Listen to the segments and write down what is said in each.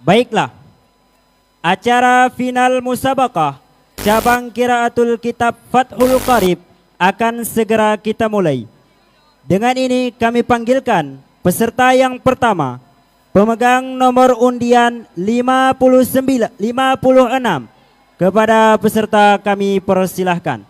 Baiklah, acara final musabaqah cabang Qiraatul Kitab Fathul Qarib akan segera kita mulai. Dengan ini kami panggilkan peserta yang pertama, pemegang nomor undian 56. Kepada peserta kami persilahkan.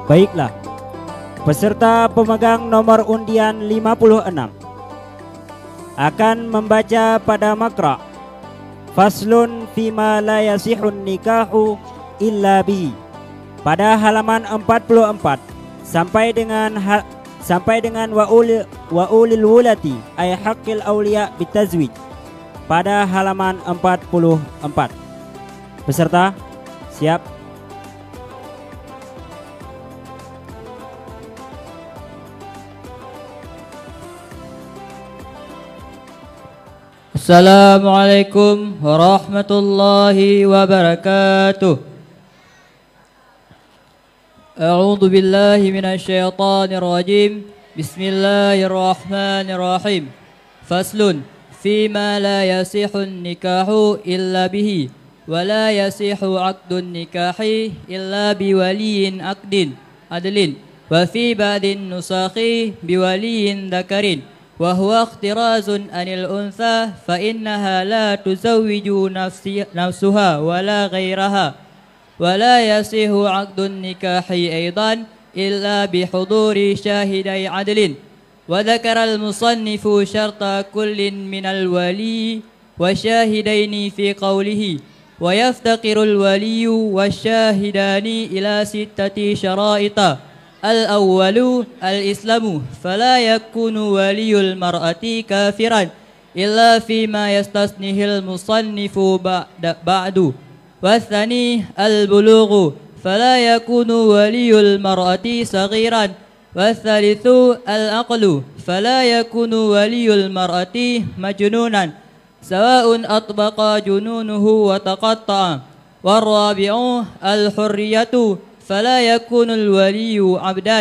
Baiklah, peserta pemegang nomor undian 56 akan membaca pada makra Faslun fima la yasihun nikahu illa bihi pada halaman 44 sampai dengan wa ulil wulati ay haqqil awliya bitazwij pada halaman 44. Peserta siap? Assalamualaikum warahmatullahi wabarakatuh. A'udzu billahi minasyaitonir rajim. Bismillahirrahmanirrahim. Faslun fima la yasihun nikahu illa bihi wa la yasihu 'aqdun nikahi illa biwaliyin adlin wa fi ba'din nusakhi biwaliyin dzakarin wa huwa ikhtirazun anil untha fa innaha la tuzawwiju nafsuha wala ghairaha wa la yasihu 'aqdun nikahi aidan illa bihuduri syahidai adlin wa dzakara al-musannifu syarta kullin minal wali wa syahidaini fi qawlihi wa yaftaqirul waliyu wasyahidani ila sittati syara'ita. Al-awwalu al-islamu fala yakunu waliyul mar'ati kafiran illa fima yastasnihil musannifu ba'du wathani al-bulughu fala yakunu waliyul mar'ati saghiran wathalithu al-aqlu fala yakunu waliyul mar'ati majnunan sawa'un atbaqa jununuhu wa taqatta'a warrabi'u al-hurriyatu فلا يكون الولي عبدا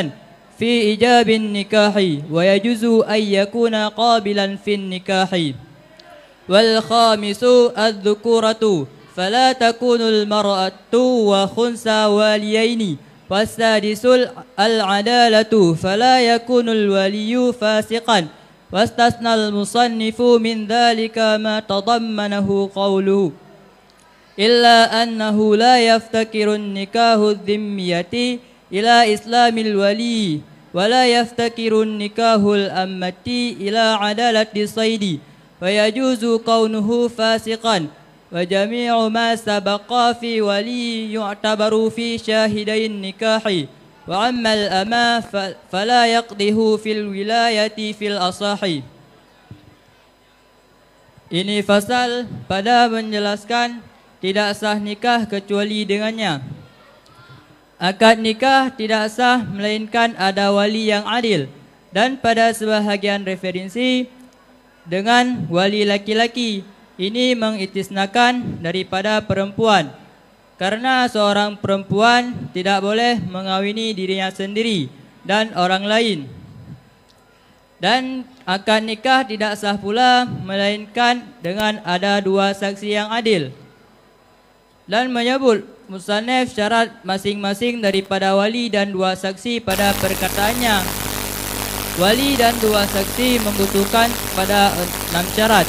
في إيجاب النكاح ويجوز أن يكون قابلا في النكاح والخامس الذكورة فلا تكون المرأة وخنثى واليين والسادس العدالة فلا يكون الولي فاسقا واستثنى المصنف من ذلك ما تضمنه قوله إلا أنه لا يفتكر النكاح الذمية إلى إسلام الولي ولا يفتكر النكاح الأمة إلى عدالة الصيد ويجوز كونه فاسقا وجميع ما سبق في ولي يعتبر في شاهدي النكاح وأما الأمة فلا يقضيه في الولاية في الأصح. Ini fasal pada menjelaskan tidak sah nikah kecuali dengannya. Akad nikah tidak sah melainkan ada wali yang adil. Dan pada sebahagian referensi dengan wali laki-laki. Ini mengistisnakan daripada perempuan, karena seorang perempuan tidak boleh mengawini dirinya sendiri dan orang lain. Dan akad nikah tidak sah pula melainkan dengan ada dua saksi yang adil. Dan menyebut musannif syarat masing-masing daripada wali dan dua saksi pada perkataannya. Wali dan dua saksi membutuhkan pada 6 syarat.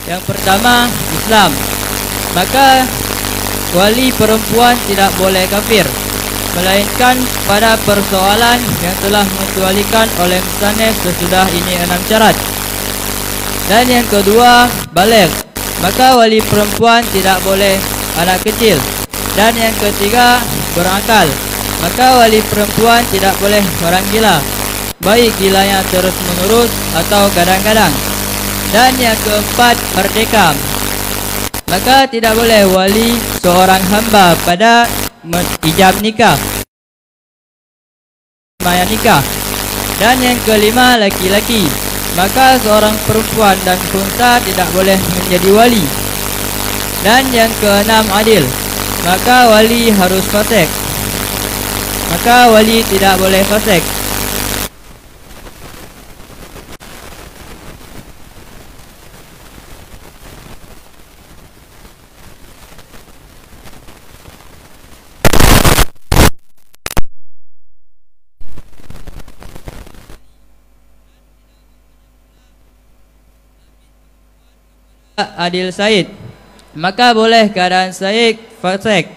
Yang pertama, Islam. Maka wali perempuan tidak boleh kafir, melainkan pada persoalan yang telah mengecualikan oleh musannif sesudah ini 6 syarat. Dan yang kedua, baligh. Maka wali perempuan tidak boleh anak kecil. Dan yang ketiga, berakal. Maka wali perempuan tidak boleh orang gila, baik gilanya terus menerus atau kadang-kadang. Dan yang keempat, merdeka. Maka tidak boleh wali seorang hamba pada ijab nikah, maya nikah. Dan yang kelima, laki-laki. Maka seorang perempuan dan unta tidak boleh menjadi wali. Dan yang keenam, adil. Maka wali harus fasik. Maka wali tidak boleh fasik. Adil Said, maka boleh keadaan Said fasik.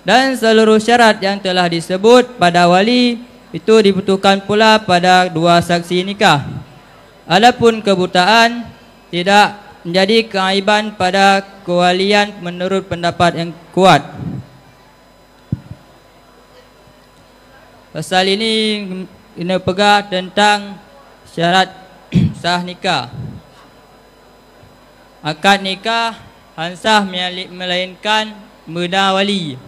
Dan seluruh syarat yang telah disebut pada wali itu dibutuhkan pula pada dua saksi nikah. Adapun kebutaan tidak menjadi keaiban pada kewalian menurut pendapat yang kuat. Pasal ini pegang tentang syarat sah nikah. Akad nikah hansah melainkan muda wali.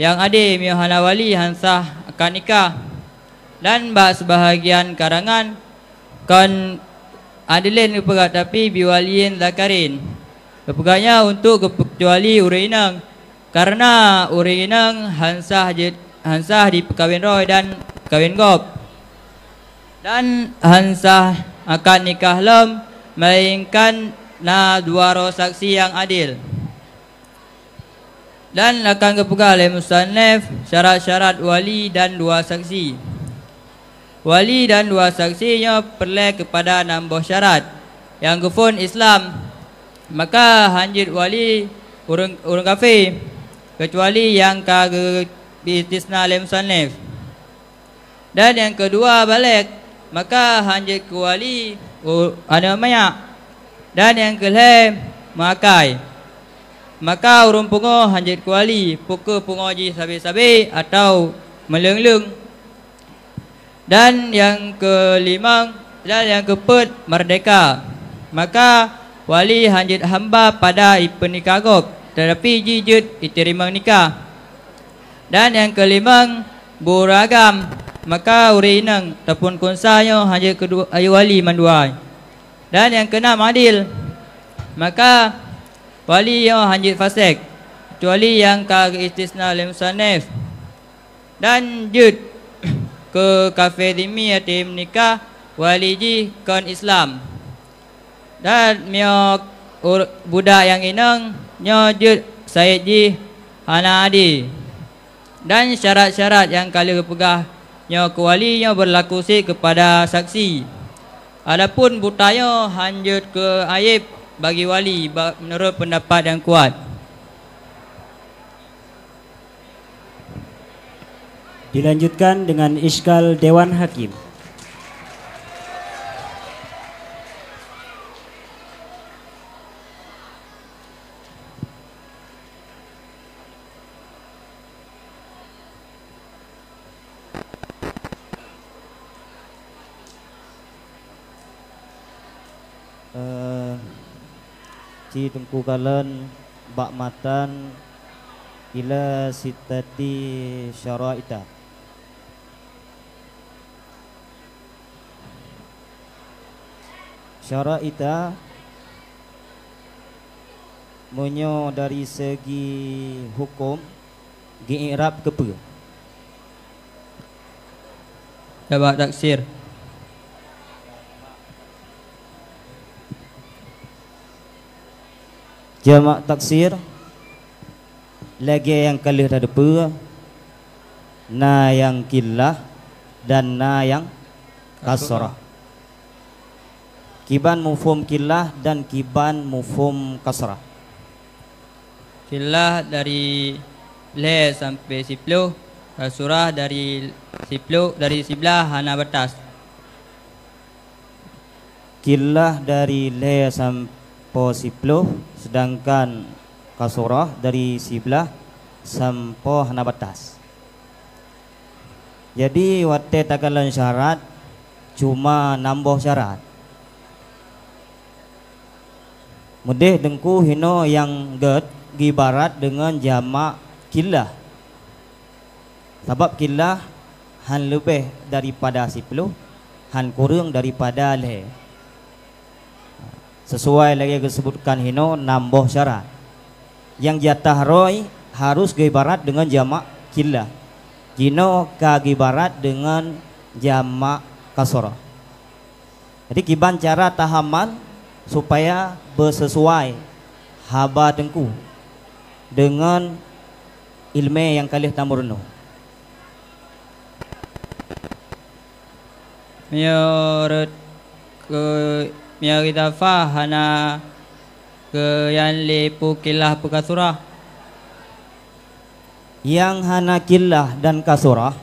Yang ada mihana wali hansah akad nikah. Dan sebahagian karangan kan adilin kepegat tapi biwaliin zakarin. Kepeganya untuk kecuali urinang. Karena urinang hansah di perkahwin roy dan kawin gop. Dan hansah akad nikah lem melainkan dua roh saksi yang adil. Dan akan kepegang oleh musannif syarat-syarat wali dan dua saksi. Wali dan dua saksinya perlu kepada 6 buah syarat. Yang kufun Islam, maka hanjit wali urang kafir, kecuali yang kagak istisna oleh musannif. Dan yang kedua, baligh, maka hanjit ke wali ada mayak. Dan yang kelima, makai. Maka urung pungo hanjit kuali, pukul pungo ji sabi-sabi atau meleng-leng. Dan yang kelima dan yang keempat, merdeka. Maka wali hanjit hamba pada pernikah gop, tetapi jijut diterima nikah. Dan yang kelima, beragam. Maka urinang ataupun konsanya hanjit kedua ayu wali manduai. Dan yang keenam, adil. Maka wali yang hanjit fasik, kecuali yang kagak istisna oleh musannif. Dan jud ke kafir dimi yatim nikah wali ji kon Islam. Dan miok budak yang inang nyo jud Said ji hana adi. Dan syarat-syarat yang kali pegah nyo ke wali nyo berlaku si kepada saksi. Adapun butanya hanjut ke aib bagi wali menurut pendapat yang kuat. Dilanjutkan dengan iskal Dewan Hakim. Ci tungku kalen bak matan ila sitati syaraita. syara'ita munyo dari segi hukum i'rab kepa. Jamak taksir. Jamak taksir lagi yang kalih dah depa, na yang killah dan na yang kasrah. Kiban mufhum killah dan kiban mufhum kasrah. Killah dari le sampai 10, surah dari 10 dari 11 hana batas. Killah dari le sampai 10, sedangkan kasurah dari 11 sampai hana batas. Jadi wate takalan syarat cuma nambah syarat. Mudih dengku hino yang ged gibarat dengan jamak killah. Sebab killah han lebih daripada 10, han kurang daripada le. Sesuai lagi disebutkan hino nambah syarat. Yang jatah roy harus gibarat dengan jamak killah. Jino ka gibarat dengan jamak kasrah. Jadi kiban cara tahamal supaya bersesuai haba tengku dengan ilmu yang kalih tamurno. Menurut ke kita fahana ke yang lepu killah pekasurah. Yang hana killah dan kasurah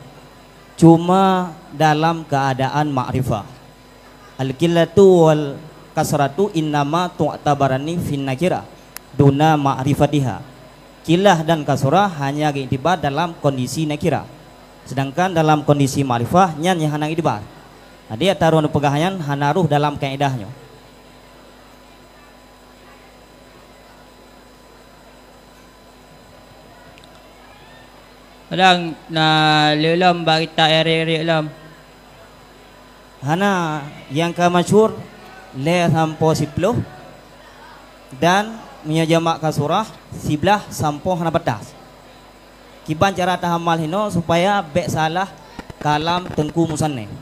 cuma dalam keadaan ma'rifah. Al-killatu wal kasratu innama tu'tabarani fin nakirah duna ma'rifatiha. Killah dan kasurah hanya diiktibar dalam kondisi nakirah, sedangkan dalam kondisi ma'rifah nyan yang hana iktibar. Dia taruh pegahanyan hanaruh dalam kaidahnya. Kadang na lelam barita eri lam. Hana yang kamasyhur le sampai 10 dan punya jamak kasurah 11 sampai hana batas. Kiban cara tahamal hino supaya bek salah kalam tengku musannif.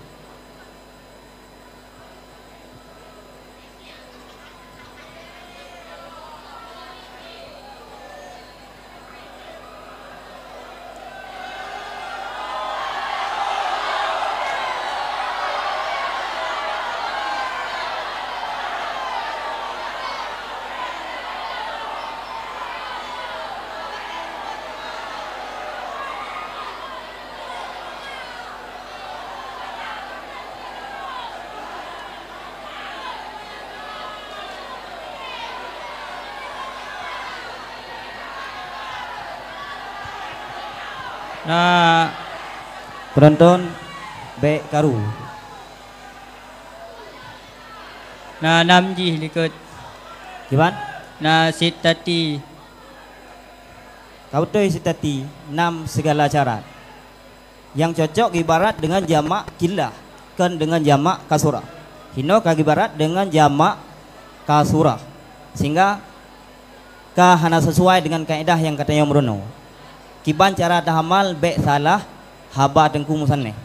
Nah, Penonton baik karu. nah 6 ji likut. Kiban? Nah sitati. Kau tu sitati 6 segala syarat. Yang cocok ibarat dengan jamak killah kan dengan jamak kasurah. Hino kagibarat dengan jamak kasurah. Sehingga hana sesuai dengan kaidah yang katanya merono. Kiban cara tahamal baik salah haba tengku musannif.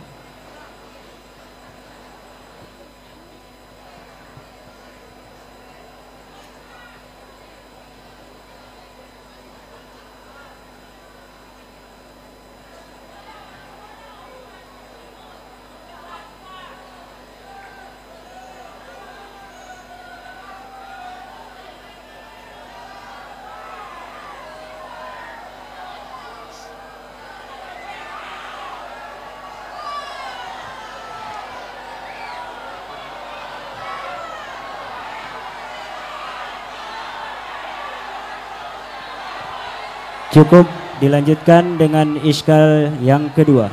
Cukup dilanjutkan dengan iskal yang kedua.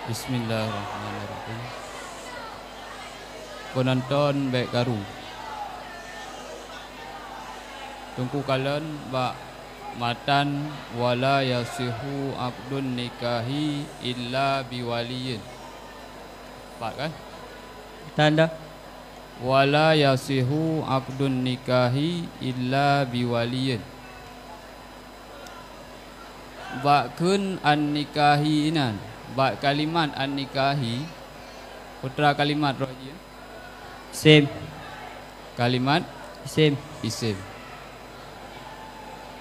Bismillahirrahmanirrahim. Penonton baik garu. Tungku kalian bak matan wala yasihu aqdun nikahi illa biwaliyin. Empat kan? Tanda. Wala yasihu aqdun nikahi illa biwaliyin. Bakun an-nikahi inan. Bak kalimat an-nikahi. Putra kalimat roji. Isim. Kalimat Isim. isim.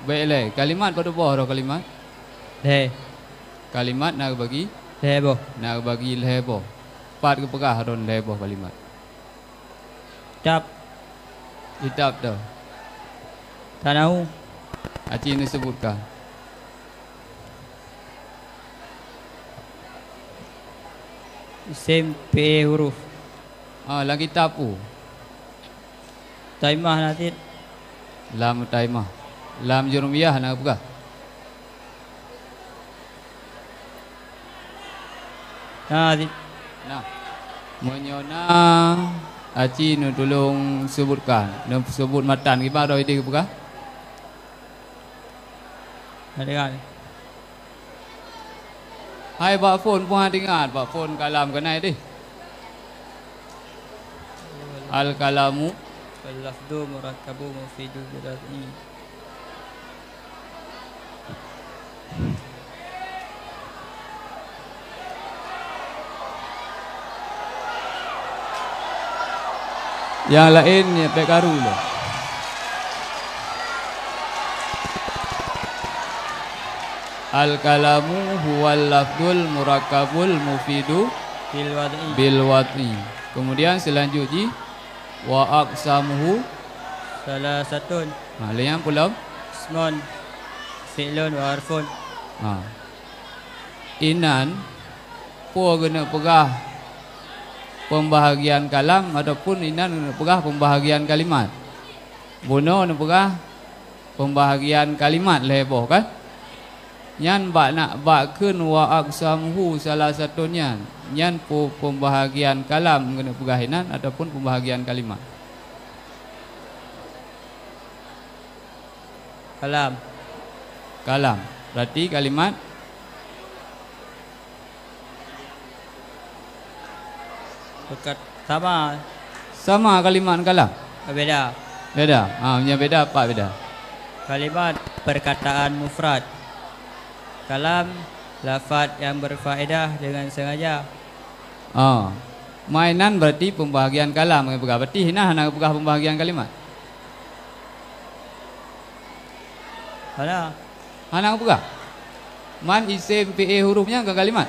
Baiklah, kalimat pada bawah roh kalimat. Le. Kalimat nak bagi Lebo. nak bagi lebo. Empat ke pegah ron lebo kalimat. Tap. Kitab tu. Tanahu. Acik ni sebutkan. Isim PE huruf. Dalam kitab tu. Taimah nanti. Lam taimah. Lam jurumiyah nak pegah. Nanti. Nah. Menyona Acik nu tolong sebutkan. Nu sebut matan kita dah ide ke pegah? Ada kan? Hai bak phone pun hati ingat, bak phone kalam kenai deh. Al kalamu Al-lafdu murakkabu mufidu birad'i. yang lain ya pekaru loh. Al kalamu huwal lafdul murakkabul mufidu Bil wad'i. bil wad'i. Kemudian selanjutnya wa aqsamuhu Salah satun. yang pulau Ismun. Fi'lun wa harfun. Inan po kena pegah pembahagian kalam ataupun inan kena pegah pembahagian kalimat. Bono kena pegah pembahagian kalimat leboh kan? Nyan bak nak bakkeun wa aqsamuhu salah satunya. Nyan po pembahagian kalam kena pegah inan ataupun pembahagian kalimat. Kalam. Kalam. Berarti kalimat Dekat sama. sama kalimat kalam. Beda. Beda. Punya beda apa beda? Kalimat perkataan mufrad. Kalam lafaz yang berfaedah dengan sengaja. Mainan berarti pembahagian kalam yang pegah. Berarti hina nak pegah pembahagian kalimat. Mana? Hana pegah. Man isim PA hurufnya ke kalimat.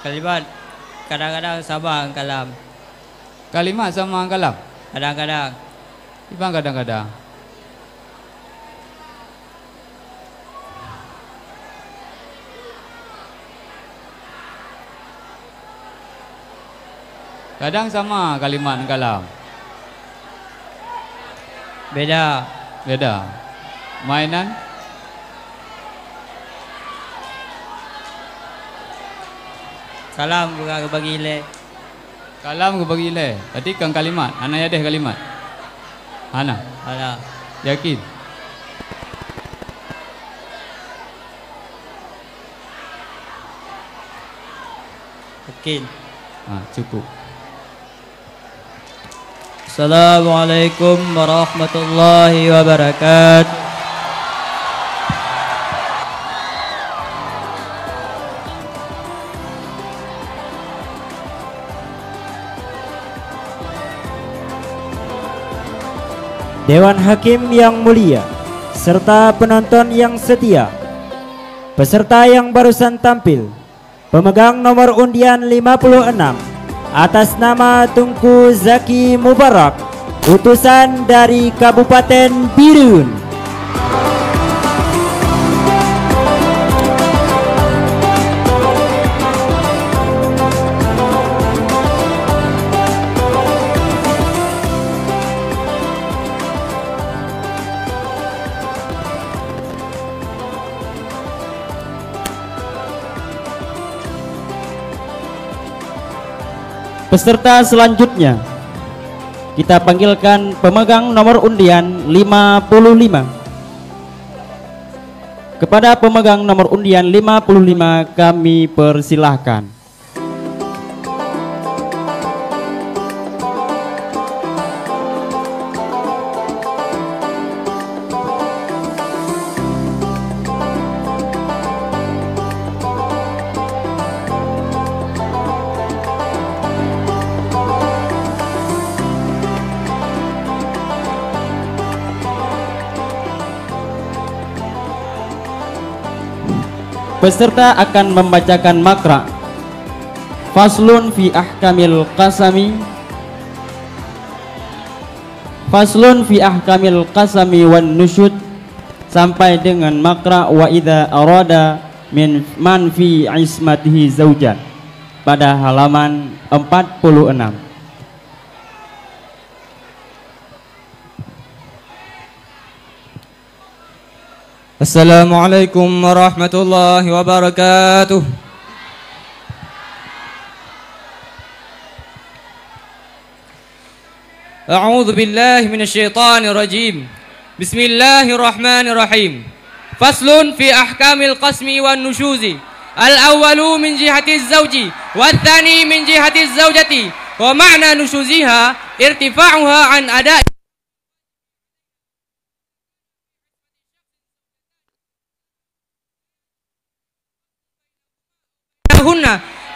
Kalimat kadang-kadang sama dengan kalam. Kalimat sama dengan kalam. Kadang-kadang. Ibang kadang-kadang. Kadang sama kalimat dengan kalam. Beda. Beda. Mainan Kalam bukan bagi le. kalam ke bagi le. Tadi kan kalimat. Ana ya deh kalimat. Ana. Ada. Yakin? Yakin. Cukup. Assalamualaikum warahmatullahi wabarakatuh. Dewan Hakim yang mulia, serta penonton yang setia, peserta yang barusan tampil, pemegang nomor undian 56 atas nama Tunku Zaki Mubarak, utusan dari Kabupaten Birun. Peserta selanjutnya kita panggilkan pemegang nomor undian 55 Kepada pemegang nomor undian 55 kami persilahkan. Peserta akan membacakan makra Faslun fi ahkamil qasami, Faslun fi ahkamil qasami wan nusyud, sampai dengan makra wa idza arada min man fi ismatihi zaujan pada halaman 46. Assalamualaikum warahmatullahi wabarakatuh. A'udzu billahi minasyaitonir rajim. Bismillahirrahmanirrahim. Faslun fi ahkamil qasmi wan nusyuzi. Al-awwalu min jihati az-zawji wath-tsani min jihati az-zawjati. Wa ma'na nusyuziha irtifa'uha an ada'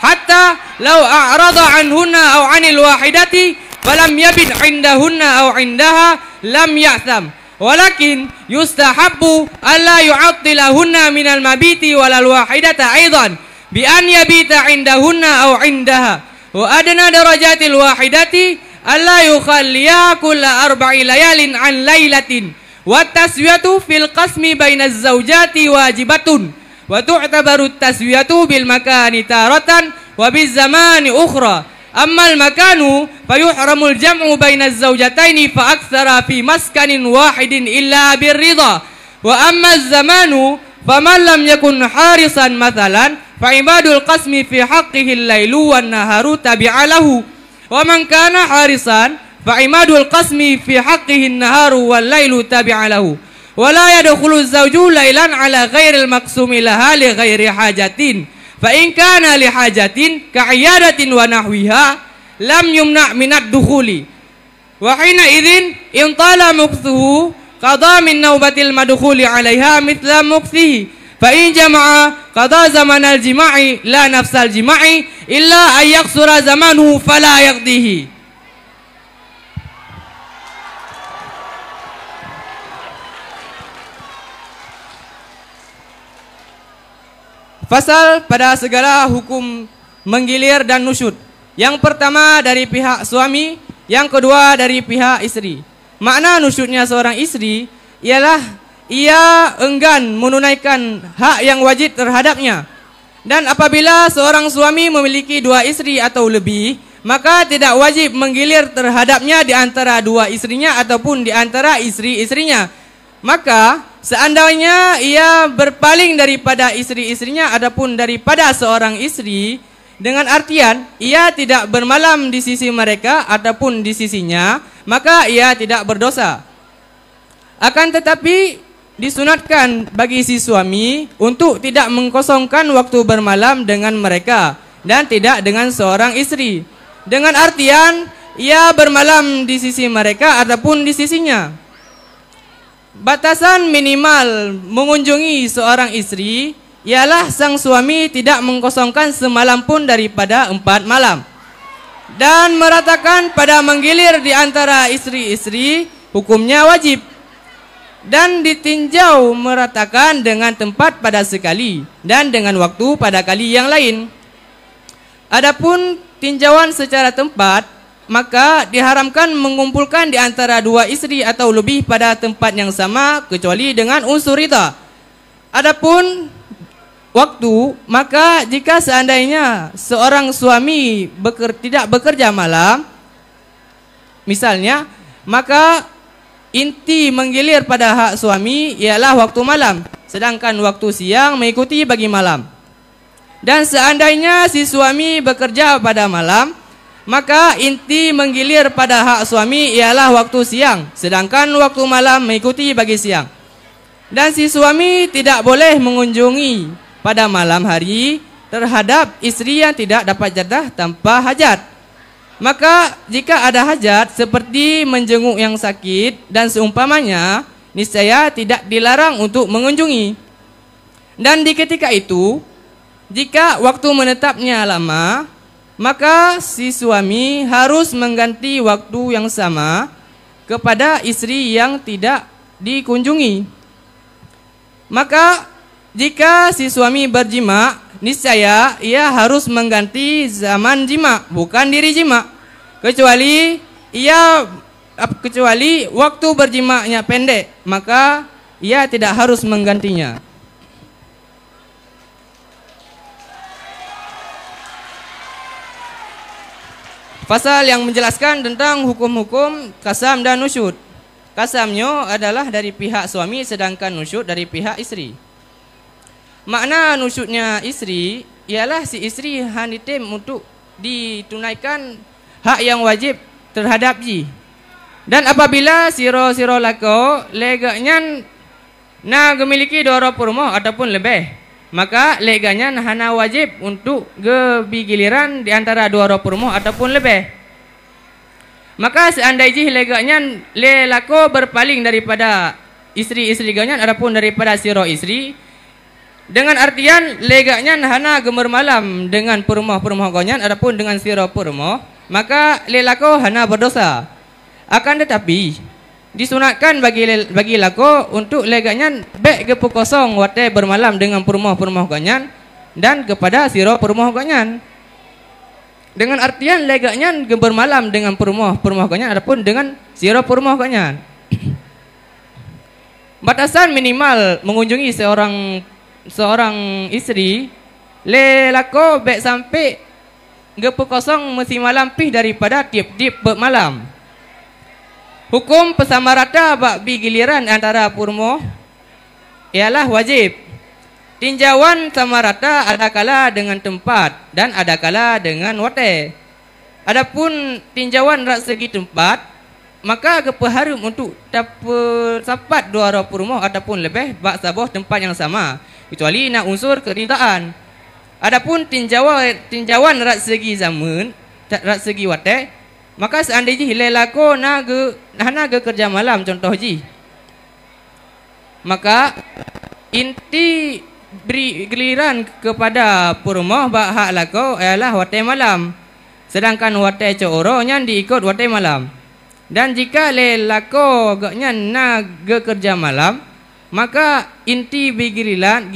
حتى لو أعرض عنهن أو عن الواحدة فلم يبن عندهن أو عندها لم يأثم ولكن يستحب ألا يعطلهن من المبيت ولا الواحدة أيضا بأن يبيت عندهن أو عندها وأدنى درجات الواحدة ألا يخليها كل 4 ليال عن ليلة والتسوية في القسم بين الزوجات واجبة وتعتبر التسوية بالمكان تارة وبالزمان أخرى أما المكان فيحرم الجمع بين الزوجتين فأكثر في مسكن واحد إلا بالرضا وأما الزمان فمن لم يكن حارصا مثلا فعماد القسم في حقه الليل والنهار تبع له ومن كان حارصا فعماد القسم في حقه النهار والليل تبع له ولا يدخل الزوج ليلا على غير المقسوم لها لغير حاجة فإن كان لحاجة كعيادة ونحوها لم يمنع من الدخول وحينئذ إن طال مكثه قضى من نوبة المدخول عليها مثل مكثه فإن جمع قضى زمن الجماع لا نفس الجماع إلا أن يقصر زمانه فلا يقضيه. Fasal pada segala hukum menggilir dan nusyud. Yang pertama dari pihak suami, yang kedua dari pihak istri. Makna nusyudnya seorang istri ialah ia enggan menunaikan hak yang wajib terhadapnya. Dan apabila seorang suami memiliki 2 istri atau lebih, maka tidak wajib menggilir terhadapnya di antara 2 istrinya ataupun di antara istri-istrinya. Maka seandainya ia berpaling daripada istri-istrinya adapun daripada seorang istri, dengan artian ia tidak bermalam di sisi mereka ataupun di sisinya, maka ia tidak berdosa. Akan tetapi disunatkan bagi si suami untuk tidak mengkosongkan waktu bermalam dengan mereka dan tidak dengan seorang istri, dengan artian ia bermalam di sisi mereka ataupun di sisinya. Batasan minimal mengunjungi seorang istri ialah sang suami tidak mengkosongkan semalam pun daripada 4 malam. Dan meratakan pada menggilir di antara istri-istri hukumnya wajib. Dan ditinjau meratakan dengan tempat pada sekali dan dengan waktu pada kali yang lain. Adapun tinjauan secara tempat, maka diharamkan mengumpulkan di antara 2 istri atau lebih pada tempat yang sama kecuali dengan unsur rida. Adapun waktu, maka jika seandainya seorang suami tidak bekerja malam, misalnya, maka inti menggilir pada hak suami ialah waktu malam, sedangkan waktu siang mengikuti bagi malam. Dan seandainya si suami bekerja pada malam, maka inti menggilir pada hak suami ialah waktu siang, sedangkan waktu malam mengikuti bagi siang. Dan si suami tidak boleh mengunjungi pada malam hari terhadap istri yang tidak dapat jadah tanpa hajat. Maka jika ada hajat seperti menjenguk yang sakit dan seumpamanya, niscaya tidak dilarang untuk mengunjungi. Dan di ketika itu, jika waktu menetapnya lama, maka si suami harus mengganti waktu yang sama kepada istri yang tidak dikunjungi. Maka jika si suami berjima, niscaya ia harus mengganti zaman jima, bukan diri jima. Kecuali waktu berjimanya pendek, maka ia tidak harus menggantinya. Pasal yang menjelaskan tentang hukum-hukum kasam dan nusyud. Kasamnya adalah dari pihak suami, sedangkan nusyud dari pihak istri. Makna nusyudnya istri ialah si istri hanitim untuk ditunaikan hak yang wajib terhadap ji. Dan apabila siro lako leganya na memiliki dua rumah ataupun lebih, maka leganya hana wajib untuk giliran di antara dua rumah ataupun lebih. Maka seandainya leganya lelako berpaling daripada istri-istri ganyan adapun daripada siro istri, dengan artian leganya hana gemar malam dengan perumah ganyan adapun dengan siro perumah, maka lelako hana berdosa. Akan tetapi disunatkan bagi lako untuk leganya bek gepu kosong wate bermalam dengan perumah ganyan dan kepada siro perumah ganyan. Dengan artian leganya bermalam dengan perumah ganyan adapun dengan siro perumah ganyan. Batasan minimal mengunjungi seorang istri lelako bek sampai gepu kosong mesti malam pih daripada tiap-tiap bermalam. Hukum pesamarata bak giliran antara perumah ialah wajib. Tinjauan sama rata ada kala dengan tempat dan ada kala dengan wate. Adapun tinjauan rak segi tempat, maka kepeharum untuk dapat dua rumah ataupun lebih bak sabuh tempat yang sama, kecuali nak unsur kerintaan. Adapun tinjauan rak segi zaman, rak segi wate, maka seandainya lelako hana kerja malam contoh ji, maka inti beri giliran kepada perumah bak hak lako ialah wate malam, sedangkan wate coro nyan diikut wate malam. Dan jika lelako nyan kerja malam, maka inti giliran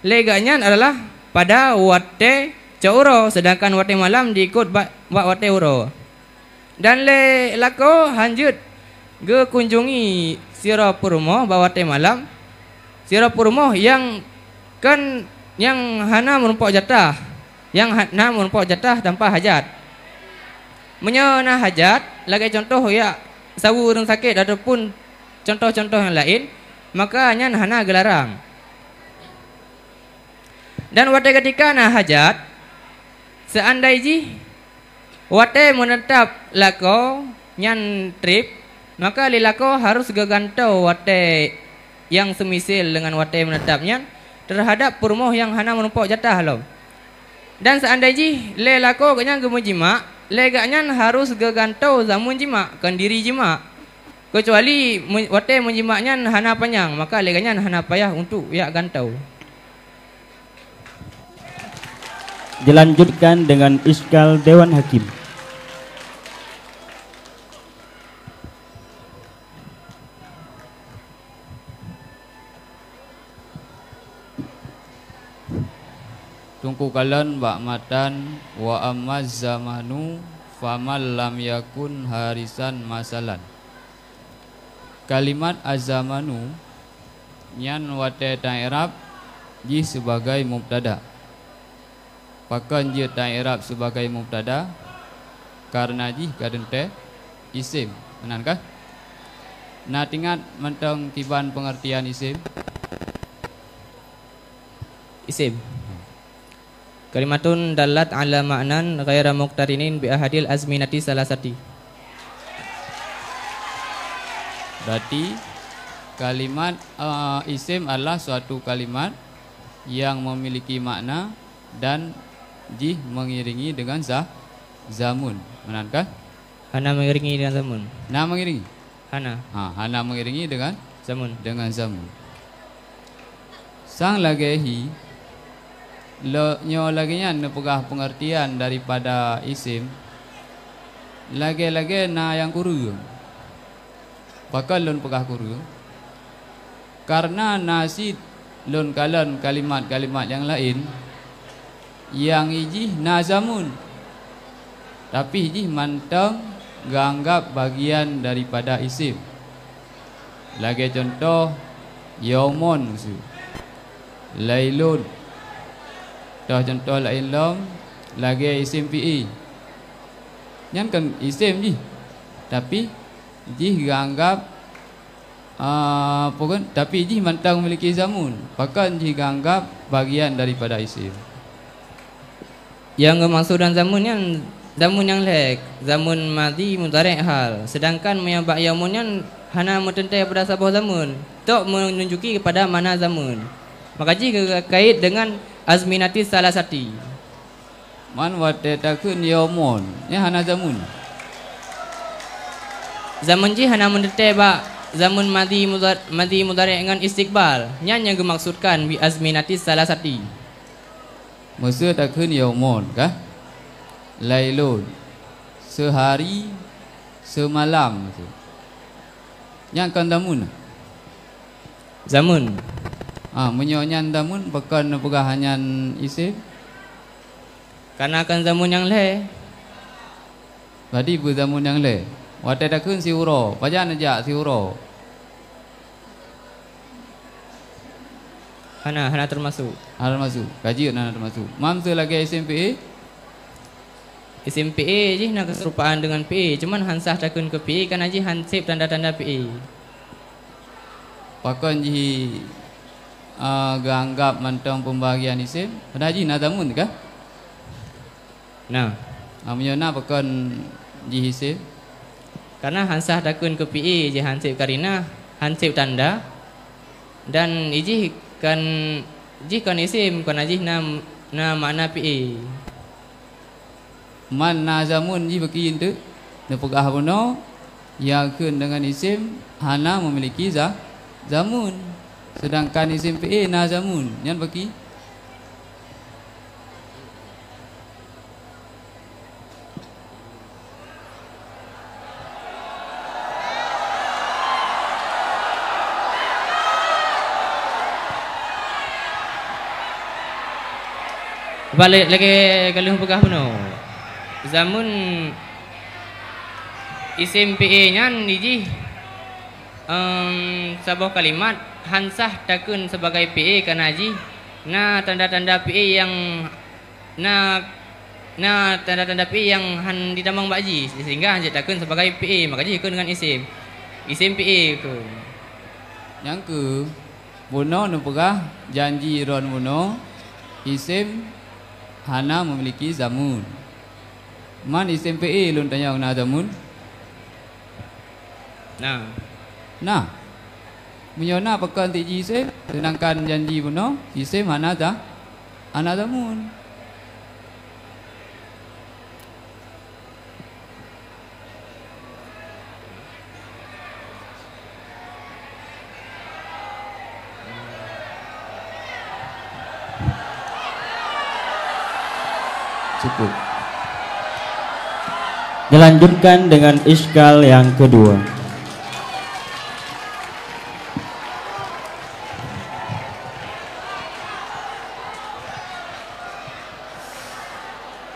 leganya adalah pada wate coro, sedangkan wate malam diikut bak wate uro. Dan lelako hanjut kunjungi siro perumah bak wate malam, siro perumah yang hana menumpuk jatah, tanpa hajat. Menyana hajat, lagi contoh ya sawu orang sakit ataupun contoh-contoh yang lain, maka hana gelarang. Dan wate ketika na hajat, seandainya wate menetap lako nyan trip, maka lelako harus gegantau wate yang semisil dengan wate menetapnya terhadap perumah yang hana menumpuk jatah lo. Dan seandainya lelako kanya gemujima, leganya harus gegantau zamun jima, kan diri jima. Kecuali wate menjimaknya hana panjang, maka leganya hana payah untuk ya gantau. Dilanjutkan dengan iskal Dewan Hakim. Tungku kalan bak matan wa amaz zamanu famal lam yakun harisan masalan. Kalimat azamanu nyan wate ta'irab ji sebagai mubtada. Pakan je ta'irab sebagai mubtada karena ji kadente isim. Benankah? Nah tingat mentang tiban pengertian isim. Isim kalimatun dalat ala ma'nan ghaira muqtarinin bi ahadil azminati salasati. Berarti Kalimat isim adalah suatu kalimat yang memiliki makna dan mengiringi dengan zamun. Benar kan? Hana mengiringi dengan zamun. Na mengiringi. Hana. Hana mengiringi dengan Zamun. zamun. Sang lagehi nyo lagi nya pegah pengertian daripada isim. Lage-lage na yang kuru. Bakal lon pegah kuru. Karena nasi lon kalan kalimat-kalimat yang lain yang iji nazamun, tapi iji mantang ganggap bagian daripada isim. Lagi contoh yaumun, lailun. Contoh lain lom lagi isim fi'i. Yang kan isim ji, tapi ji ganggap pokok tapi ji mantang memiliki zamun, bahkan ji ganggap bagian daripada isim. Yang maksudkan zamun yang lek, zamun madi mudhari' hal. Sedangkan menyabak yamun yang hana mententai pada sebuah zamun, tok menunjuki kepada mana zamun. Maka jika kait dengan azminati salah sati. Man wate takun yaumun, ya hana zamun. Zamun ji hana mententai ba zamun madi mudhari' dengan istiqbal. Yang dimaksudkan bi azminati salah sati. Maksud takun yaumun kah? Lailun, sehari semalam. Yang kan zamun. Zamun. Menyonyan zamun bukan pegahanyan isim. Karena akan zamun yang le. Berarti berzamun yang le. Wate takun siuro, pajan aja siuro. Hana termasuk. Hana termasuk. Kaji hana termasuk. Mamsu lagi isim PE. Isim PE je nak keserupaan dengan PE. Cuman hansah takun ke PE kan aja hansip tanda-tanda PE. Pakon ji ganggap mantang pembahagian isim. Pada haji nazamun kah? Nah, menyona pakon ji isim. Karena hansah takun ke PE je hansip karina, hansip tanda. Dan iji kan isim kan aji na makna PE. Man nazamun ji bagi itu nepegah bono yang kun dengan isim hana memiliki zamun, sedangkan isim PE nazamun yang bagi balik lagi kalau pegah penuh. Zamun isim PE nya niji sebuah kalimat hansah takun sebagai PE karena haji na tanda-tanda PE yang na tanda-tanda PE yang han ditambang baji sehingga hanjat takun sebagai PE, maka ji ikut dengan isim PE tu. Yang ke bono nepegah janji ron bono isim hana memiliki zamun. Man isim PE lun tanya na zamun. Nah, menyona pekan tiji isim, sedangkan janji bono isim hana zamun. Cukup. Dilanjutkan dengan iskal yang kedua.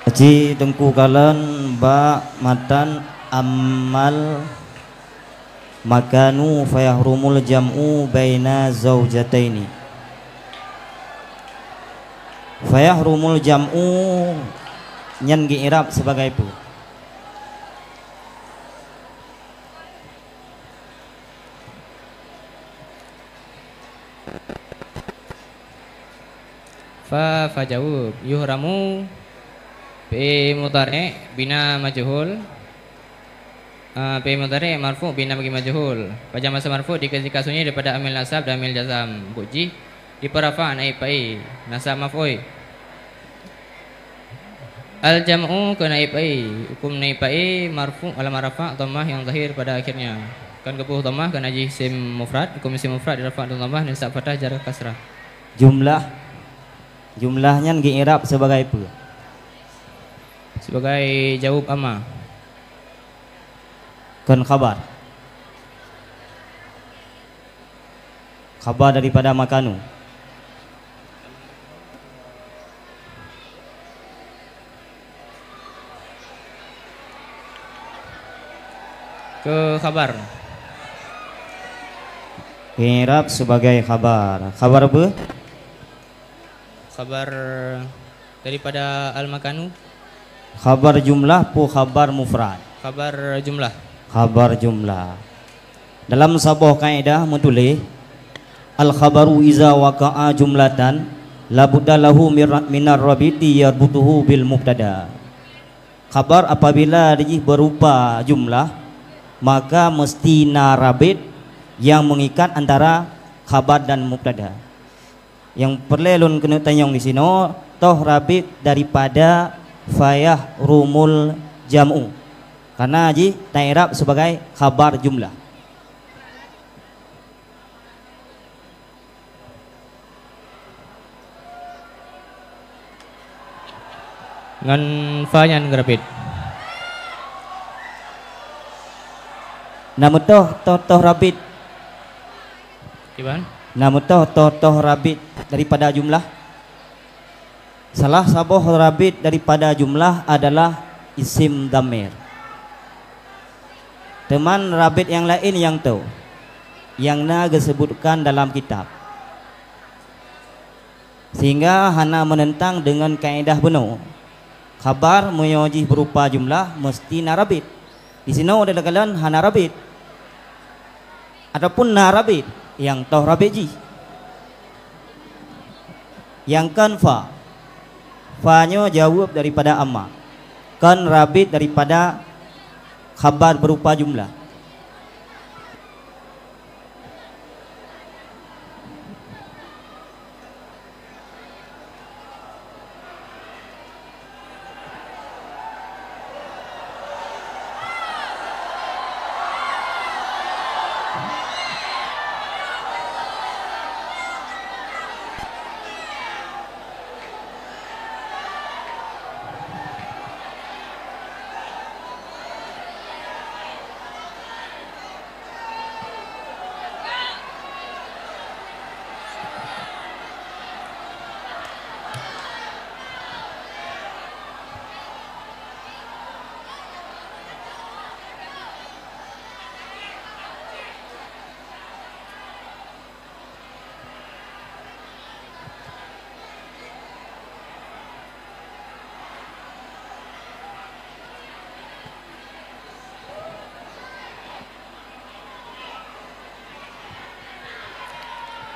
Haji tengku kalan ba matan amal makanu fayahrumul jam'u baina zaujataini. Fayahrumul jam'u nyan gi i'rab sebagai pu. Fa jawab yuhramu PE mudhari' bina majhul Fi'il mudhari' marfu' bina bagi majhul. Pada masa marfu' diketika sunyi daripada amil nasab dan amil jazam. Buji diperafa naib pai nasab maf'ul. Al jam'u ke naib pai, hukum naib pai marfu' alamat rafa' dhammah yang zahir pada akhirnya. Kan kebuh dhammah kan aji isim mufrad, hukum isim mufrad dirafa' dhammah dan nasab fathah jar kasrah. Jumlahnya ngi-i'rab sebagai apa? Sebagai jawab amma. Kan khabar daripada makanu. Ke khabar. I'rab sebagai khabar. Khabar apa? Khabar daripada al-makanu. Khabar jumlah pu khabar mufrad. Khabar jumlah. Khabar jumlah. Dalam sebuah kaidah menulis al khabaru iza waqa'a jumlatan la budda lahu minar rabiti yarbutuhu bil mubtada. Khabar apabila dia berupa jumlah maka mesti narabit yang mengikat antara khabar dan mubtada. Yang perlu kena tanyang di sini toh rabit daripada fayah rumul jam'u. Karena ji ta'irab sebagai khabar jumlah. Ngan fa nyan ngerapit. Namun toh rabit. Iban? Namun toh rabit daripada jumlah. Salah sabuh rabit daripada jumlah adalah isim damir. Teman rabit yang lain yang tahu, yang naga sebutkan dalam kitab. Sehingga hana menentang dengan kaedah benar. Khabar menyojih berupa jumlah mesti narabit. Di sini ada kalian hana rabit. Adapun narabit yang tahu rabit ji. Yang kan fa. Fa-nya jawab daripada amma. Kan rabit daripada khabar berupa jumlah.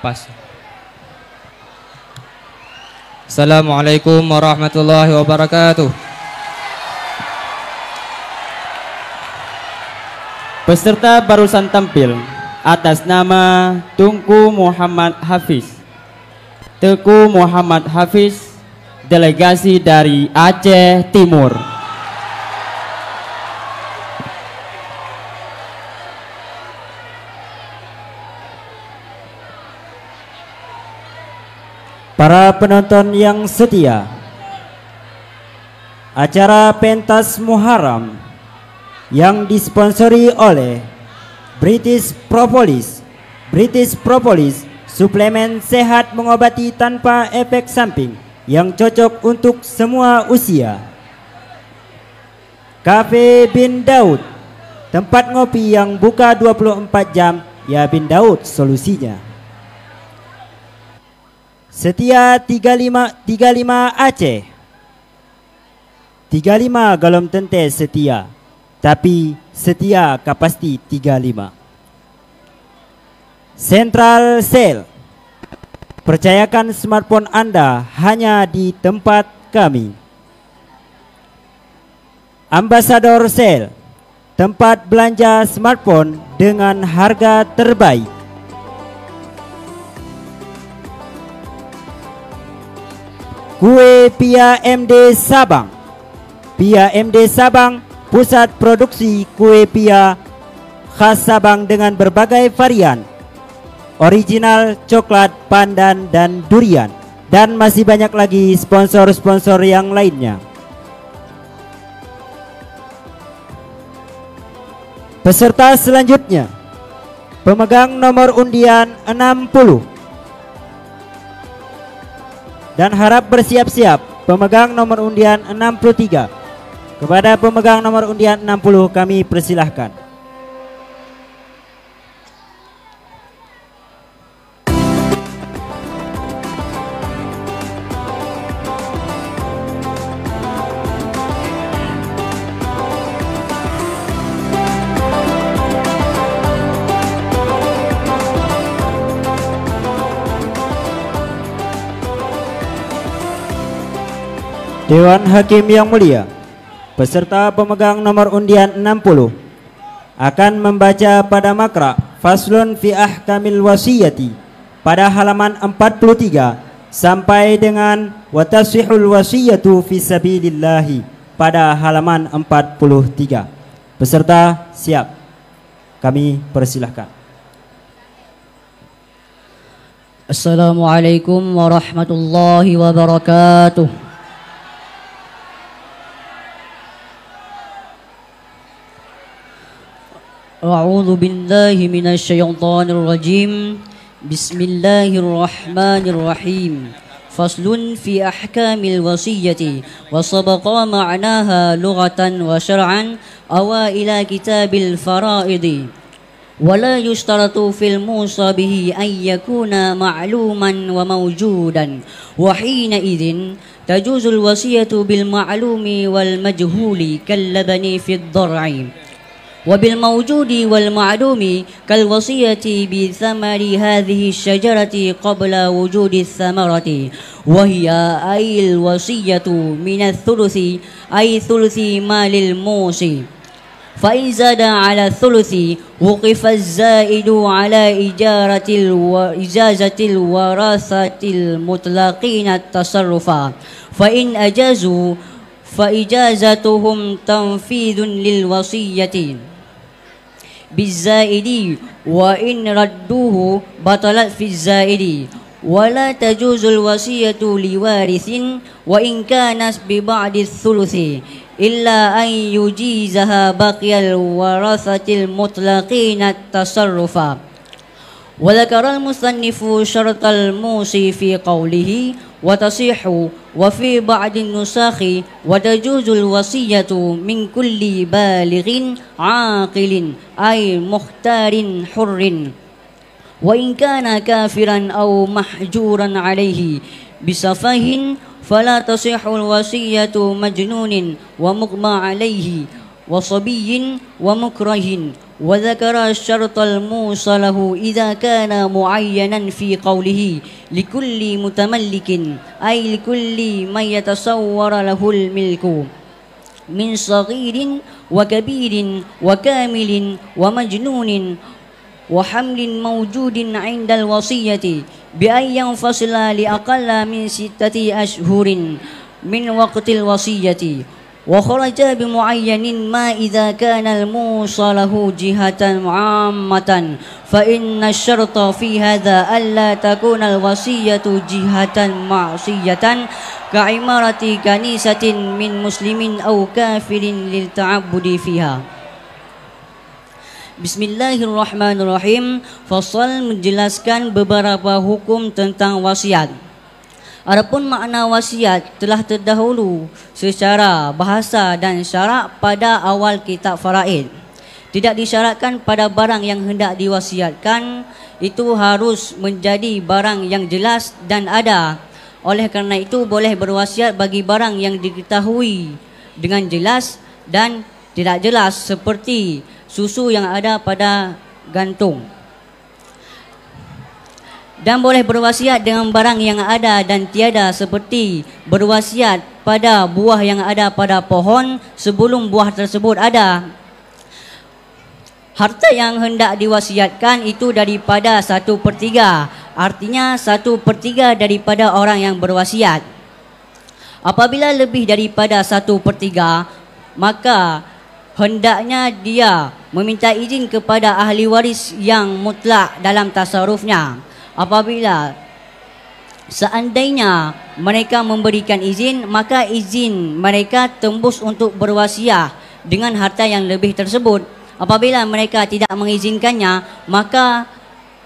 Pas. Assalamualaikum warahmatullahi wabarakatuh. Peserta barusan tampil atas nama Tunku Muhammad Hafiz. Teku Muhammad Hafiz, delegasi dari Aceh Timur. Para penonton yang setia, acara pentas Muharram yang disponsori oleh British Propolis, suplemen sehat mengobati tanpa efek samping yang cocok untuk semua usia. Cafe Bin Daud, tempat ngopi yang buka 24 jam, ya Bin Daud solusinya. Setia 35 Aceh. 35 galom tente setia, tapi setia kapasti 35. Central Sale, percayakan smartphone Anda hanya di tempat kami. Ambassador Sale, tempat belanja smartphone dengan harga terbaik. Kue Pia MD Sabang. Pia MD Sabang, pusat produksi kue pia khas Sabang dengan berbagai varian, original, coklat, pandan, dan durian. Dan masih banyak lagi sponsor-sponsor yang lainnya. Peserta selanjutnya, pemegang nomor undian 60. Dan harap bersiap-siap pemegang nomor undian 63. Kepada pemegang nomor undian 60 kami persilahkan. Dewan Hakim yang mulia, peserta pemegang nomor undian 60 akan membaca pada makra Faslun fi ahkamil wasiyati pada halaman 43 sampai dengan wa tasihul wasiyatu fi sabilillahi pada halaman 43. Peserta siap. Kami persilahkan. Assalamualaikum warahmatullahi wabarakatuh. أعوذ بالله من الشيطان الرجيم بسم الله الرحمن الرحيم فصل في أحكام الوصية وسبق معناها لغة وشرعا أوائل كتاب الفرائض ولا يشترط في الموصى به أن يكون معلوما وموجودا وحينئذ تجوز الوصية بالمعلوم والمجهول كاللبن في الضرع وبالموجود والمعلوم كالوصية بثمر هذه الشجرة قبل وجود الثمرة وهي أي الوصية من الثلث أي ثلث مال الموصي فإن زاد على الثلث وقف الزائد على إجازة الورثة المطلقين التصرف فإن أجازوا فإجازتهم تنفيذ للوصية بالزائد وإن ردوه بطلت في الزائد ولا تجوز الوصية لوارث وإن كانت ببعد الثلث إلا أن يجيزها بقي الورثة المطلقين التصرف وذكر المصنف شرط الموصي في قوله وتصيح وفي بعض النسخ وتجوز الوصية من كل بالغ عاقل أي مختار حر وإن كان كافرا أو محجورا عليه بسفه فلا تصح الوصية مجنون ومغمى عليه وصبي ومكره وذكر الشرط الموصى له إذا كان معينا في قوله لكل متملك أي لكل من يتصور له الملك من صغير وكبير وكامل ومجنون وحمل موجود عند الوصية بأن ينفصل لأقل من 6 أشهر من وقت الوصية وخرج بمعين ما إذا كان الموصى له جهة عامة فإن الشرط في هذا ألا تكون الوصية جهة معصية كعمارة كنيسة من مسلم أو كافر للتعبد فيها. Bismillahirrahmanirrahim. Fasal menjelaskan beberapa hukum tentang wasiat. Adapun makna wasiat telah terdahulu secara bahasa dan syarak pada awal kitab faraid. Tidak disyaratkan pada barang yang hendak diwasiatkan itu harus menjadi barang yang jelas dan ada. Oleh kerana itu boleh berwasiat bagi barang yang diketahui dengan jelas dan tidak jelas seperti susu yang ada pada gantung. Dan boleh berwasiat dengan barang yang ada dan tiada seperti berwasiat pada buah yang ada pada pohon sebelum buah tersebut ada. Harta yang hendak diwasiatkan itu daripada 1/3. Artinya 1/3 daripada orang yang berwasiat. Apabila lebih daripada 1/3, maka hendaknya dia meminta izin kepada ahli waris yang mutlak dalam tasarrufnya. Apabila seandainya mereka memberikan izin, maka izin mereka tembus untuk berwasiat dengan harta yang lebih tersebut. Apabila mereka tidak mengizinkannya, maka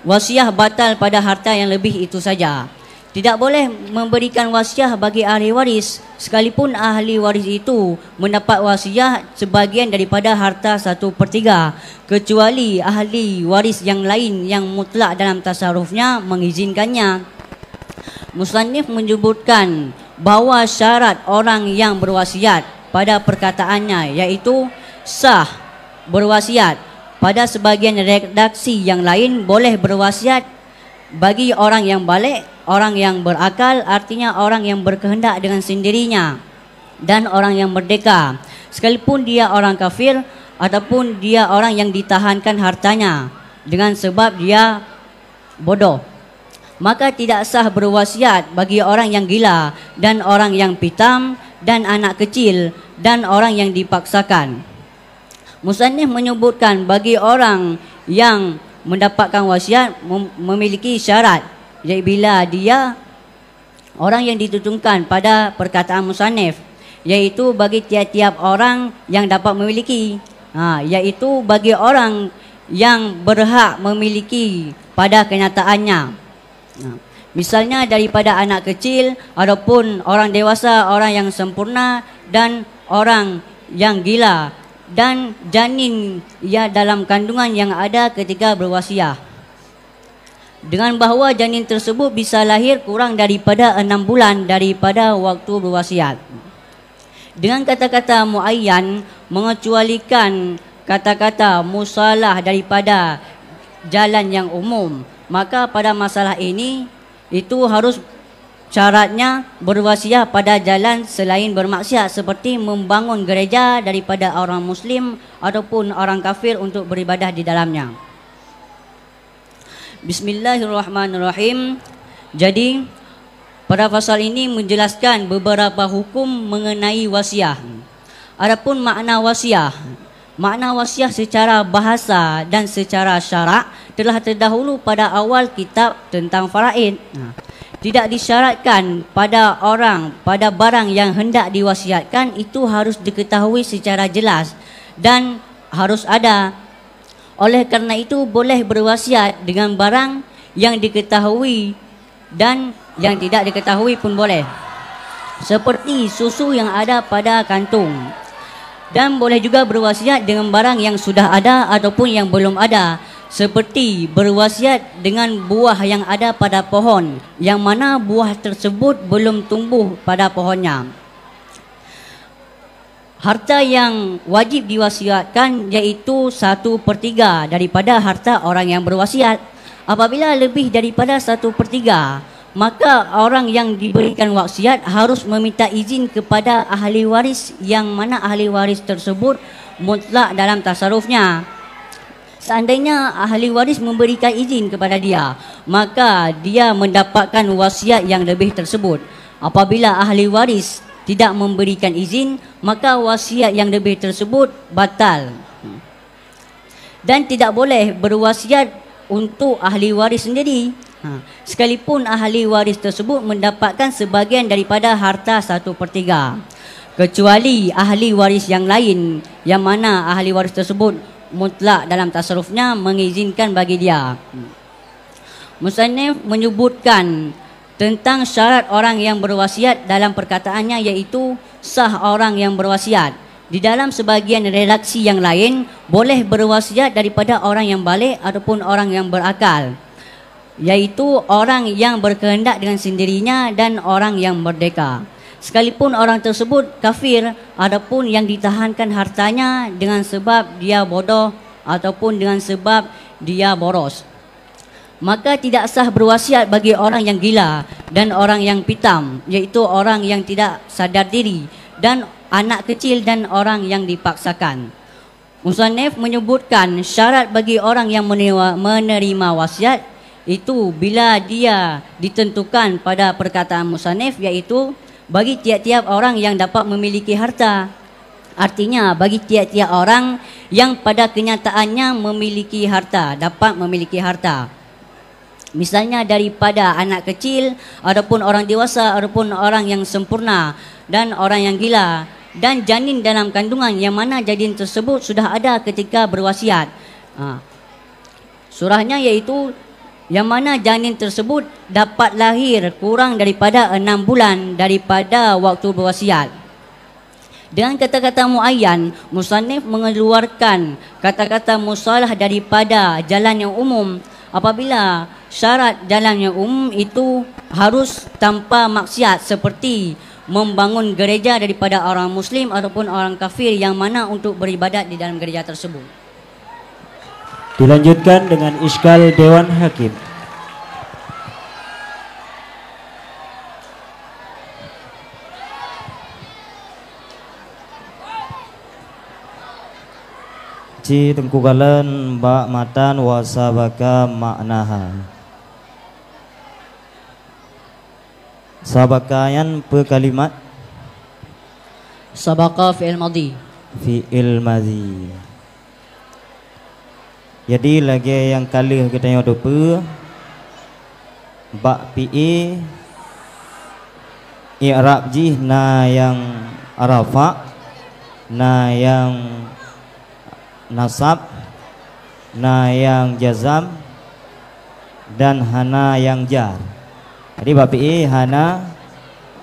wasiat batal pada harta yang lebih itu saja. Tidak boleh memberikan wasiat bagi ahli waris sekalipun ahli waris itu mendapat wasiat sebahagian daripada harta 1/3, kecuali ahli waris yang lain yang mutlak dalam tasarrufnya mengizinkannya. Musannif menyebutkan bahawa syarat orang yang berwasiat pada perkataannya iaitu sah berwasiat. Pada sebahagian redaksi yang lain boleh berwasiat bagi orang yang balik, orang yang berakal, artinya orang yang berkehendak dengan sendirinya, dan orang yang merdeka, sekalipun dia orang kafir ataupun dia orang yang ditahankan hartanya dengan sebab dia bodoh. Maka tidak sah berwasiat bagi orang yang gila dan orang yang pitam dan anak kecil dan orang yang dipaksakan. Musannif menyebutkan bagi orang yang mendapatkan wasiat memiliki syarat, iaitu bila dia orang yang dituturkan pada perkataan musannif, iaitu bagi tiap-tiap orang yang dapat memiliki, iaitu bagi orang yang berhak memiliki pada kenyataannya. Misalnya daripada anak kecil ataupun orang dewasa, orang yang sempurna dan orang yang gila dan janin dalam kandungan yang ada ketika berwasiat, dengan bahawa janin tersebut bisa lahir kurang daripada 6 bulan daripada waktu berwasiat. Dengan kata-kata muayyan mengecualikan kata-kata musalah daripada jalan yang umum, maka pada masalah ini itu harus syaratnya berwasiat pada jalan selain bermaksiat, seperti membangun gereja daripada orang muslim ataupun orang kafir untuk beribadah di dalamnya. Bismillahirrahmanirrahim. Jadi pada pasal ini menjelaskan beberapa hukum mengenai wasiat. Adapun makna wasiat, makna wasiat secara bahasa dan secara syarak telah terdahulu pada awal kitab tentang faraid. Tidak disyaratkan pada barang yang hendak diwasiatkan itu harus diketahui secara jelas dan harus ada. Oleh kerana itu boleh berwasiat dengan barang yang diketahui dan yang tidak diketahui pun boleh, seperti susu yang ada pada kantung. Dan boleh juga berwasiat dengan barang yang sudah ada ataupun yang belum ada, seperti berwasiat dengan buah yang ada pada pohon yang mana buah tersebut belum tumbuh pada pohonnya. Harta yang wajib diwasiatkan iaitu 1/3 daripada harta orang yang berwasiat. Apabila lebih daripada 1/3, maka orang yang diberikan wasiat harus meminta izin kepada ahli waris yang mana ahli waris tersebut mutlak dalam tasarrufnya. Seandainya ahli waris memberikan izin kepada dia, maka dia mendapatkan wasiat yang lebih tersebut. Apabila ahli waris tidak memberikan izin, maka wasiat yang lebih tersebut batal. Dan tidak boleh berwasiat untuk ahli waris sendiri, sekalipun ahli waris tersebut mendapatkan sebahagian daripada harta 1/3, kecuali ahli waris yang lain yang mana ahli waris tersebut mutlak dalam tasarrufnya mengizinkan bagi dia. Musannif menyebutkan tentang syarat orang yang berwasiat dalam perkataannya, iaitu sah orang yang berwasiat. Di dalam sebahagian redaksi yang lain boleh berwasiat daripada orang yang balik ataupun orang yang berakal, iaitu orang yang berkehendak dengan sendirinya dan orang yang merdeka, sekalipun orang tersebut kafir ataupun yang ditahankan hartanya dengan sebab dia bodoh ataupun dengan sebab dia boros. Maka tidak sah berwasiat bagi orang yang gila dan orang yang pitam, iaitu orang yang tidak sadar diri dan anak kecil dan orang yang dipaksakan. Musannif menyebutkan syarat bagi orang yang menerima wasiat itu bila dia ditentukan pada perkataan musannif, iaitu bagi tiap-tiap orang yang dapat memiliki harta. Artinya bagi tiap-tiap orang yang pada kenyataannya memiliki harta, dapat memiliki harta. Misalnya daripada anak kecil, adapun orang dewasa, adapun orang yang sempurna dan orang yang gila, dan janin dalam kandungan yang mana janin tersebut sudah ada ketika berwasiat. Surahnya iaitu yang mana janin tersebut dapat lahir kurang daripada 6 bulan daripada waktu berwasiat. Dengan kata-kata muayyan, musannif mengeluarkan kata-kata musalah daripada jalan yang umum apabila syarat jalan yang umum itu harus tanpa maksiat seperti membangun gereja daripada orang muslim ataupun orang kafir yang mana untuk beribadat di dalam gereja tersebut. Dilanjutkan dengan iskal Dewan Hakim. Ci tengkugalan ba matan wasabaka maknaha. Sabakayan pe kalimat Sabaqa fi'il madhi. fi'il madhi. Jadi lagi yang kali kita yang dopa ba pi'i i'rab ji na yang arafa, na yang nasab, na yang jazam, dan hana yang jar. Jadi ba pi'i hana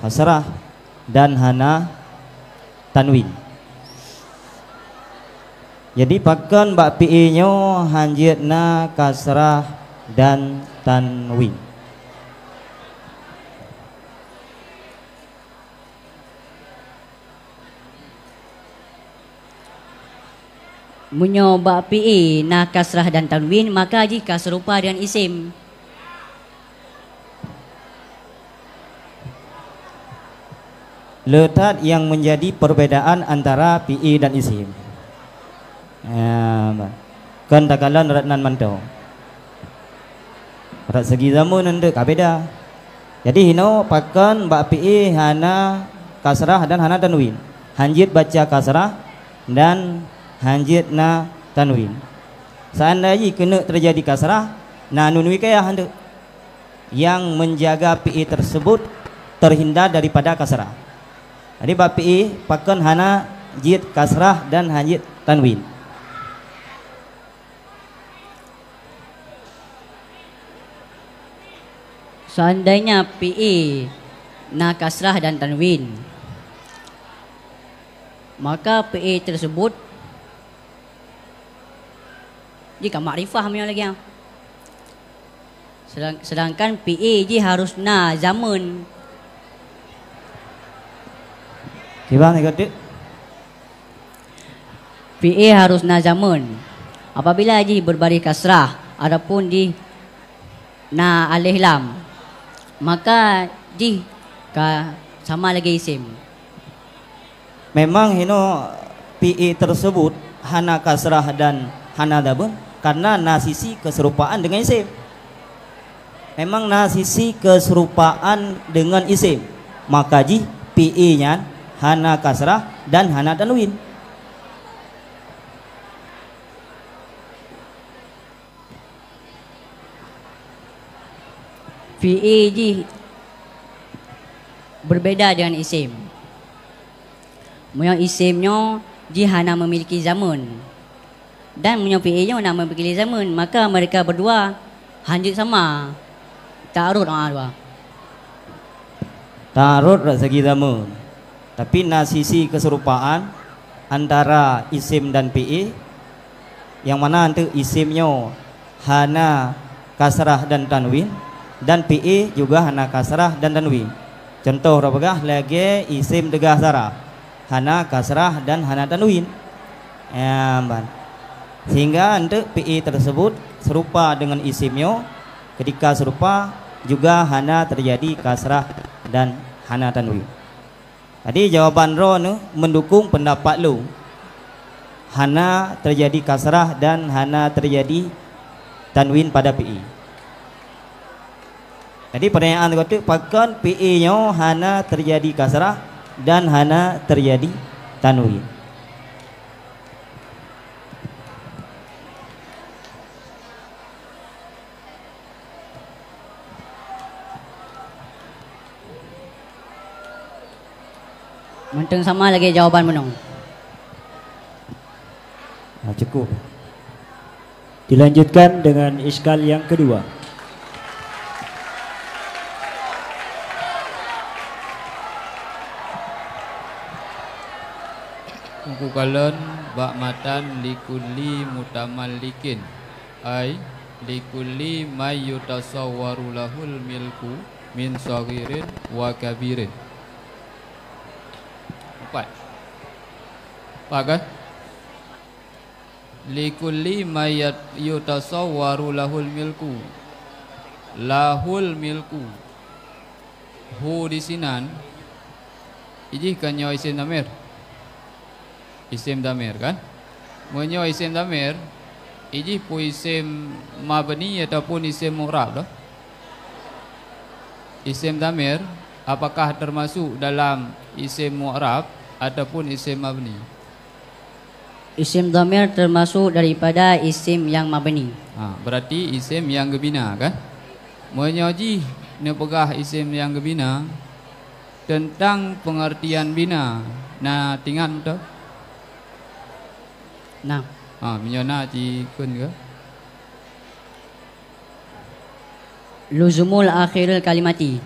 hasrah dan hana tanwin. Jadi pakan bak pi'i nyo hanjitna kasrah dan tanwin. Munyo bak pi'i na kasrah dan tanwin, maka jika serupa dengan isim. Letak yang menjadi perbedaan antara pi'i dan isim. Kan takalan ratnan mantau. Rat segi zaman anda kabeda. Jadi hino pakan bak pi'i hana kasrah dan hana tanwin. Hanjit baca kasrah dan hanjit na tanwin. Seandainya kena terjadi kasrah, na nun wikayah anda yang menjaga pi'i tersebut terhindar daripada kasrah. Jadi bak pi'i pakan hana jid kasrah dan hanjit tanwin. Seandainya pi'i na kasrah dan tanwin, maka pi'i tersebut jika makrifah punya lagi. Sedangkan pi'i je harus na zaman. Gimana kata? Pi'i harus na zaman. Apabila je berbaris kasrah, adapun di na alif lam, maka ji sama lagi isim. Memang hino pi'i tersebut hana kasrah dan hana dabun karena nasisi keserupaan dengan isim. Memang nasisi keserupaan dengan isim, maka ji pi'i nya hana kasrah dan hana tanwin. Fi'i ji berbeda dengan isim. Yang isimnya ji hana memiliki zaman dan punya fi'inya nak memiliki zaman, maka mereka berdua hanjut sama. Ta'arud dua. Ta'arud dari segi zaman. Tapi nasisi keserupaan antara isim dan fi'i yang mana nanti isimnya hana kasrah dan tanwin dan pi'i juga hana kasrah dan tanwin. Contoh rapagah lagi isim degah sarah hana kasrah dan hana tanwin. Sehingga untuk pi'i tersebut serupa dengan isimnya. Ketika serupa juga hana terjadi kasrah dan hana tanwin. Jadi jawaban ro mendukung pendapat lu. hana terjadi kasrah dan hana terjadi tanwin pada PI. Jadi pertanyaan itu pakan PI nya hana terjadi kasrah dan hana terjadi tanwin. Menteng sama lagi jawaban menung. Cukup. Dilanjutkan dengan iskal yang kedua. Mukukalan bak matan likulli mutamallikin ay likulli may yutasawwaru lahul milku min saghirin wa kabirin. Pak kan? Likulli may yutasawwaru lahul milku. Lahul milku. Hu di sinan. Iji kan nyo isim damir. Isim damir kan? Menyo isim damir, iji pu isim mabni ataupun isim mu'rab dah. Isim damir apakah termasuk dalam isim mu'rab ataupun isim mabni? Isim dhamir termasuk daripada isim yang mabni. Berarti isim yang gebina kan? Menyoji nepegah isim yang gebina tentang pengertian bina. Nah, tingat betul? Nah. Menyona di kun ke? Luzumul akhiril kalimati.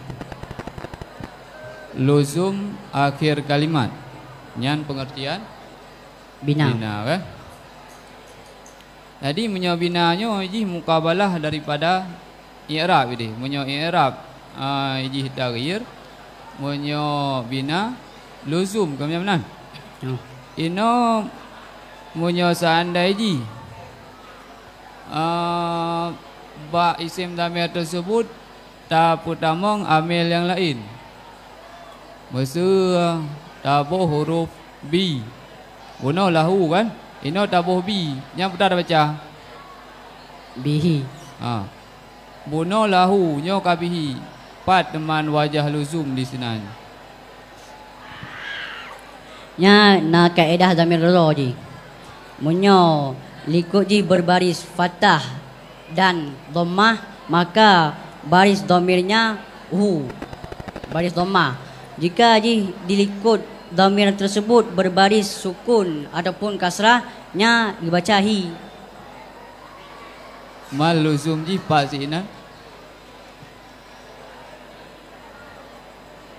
Luzum akhir kalimat. Nyan pengertian bina kan? Jadi menyo binanya iji mukabalah daripada i'rab ini. Menyo i'rab iji taghyir, menyo bina luzum kami benar. Ino menyo seandai iji ba isim damir tersebut ta putamong amil yang lain. Masa tabuh huruf B. Bunuh lahu kan? Ino tabuh B. Yang betul dah baca? Bihi. Bunuh lahu nyo kabihi. Pat teman wajah luzum di sini. Nya na kaedah damir rolo ji. Munyo likut ji berbaris fathah dan dhammah, maka baris dhamirnya hu. Baris dhammah. Jika ji dilikut dhamir tersebut berbaris sukun ataupun kasrahnya dibaca hi. Mal luzum ji pak sinan.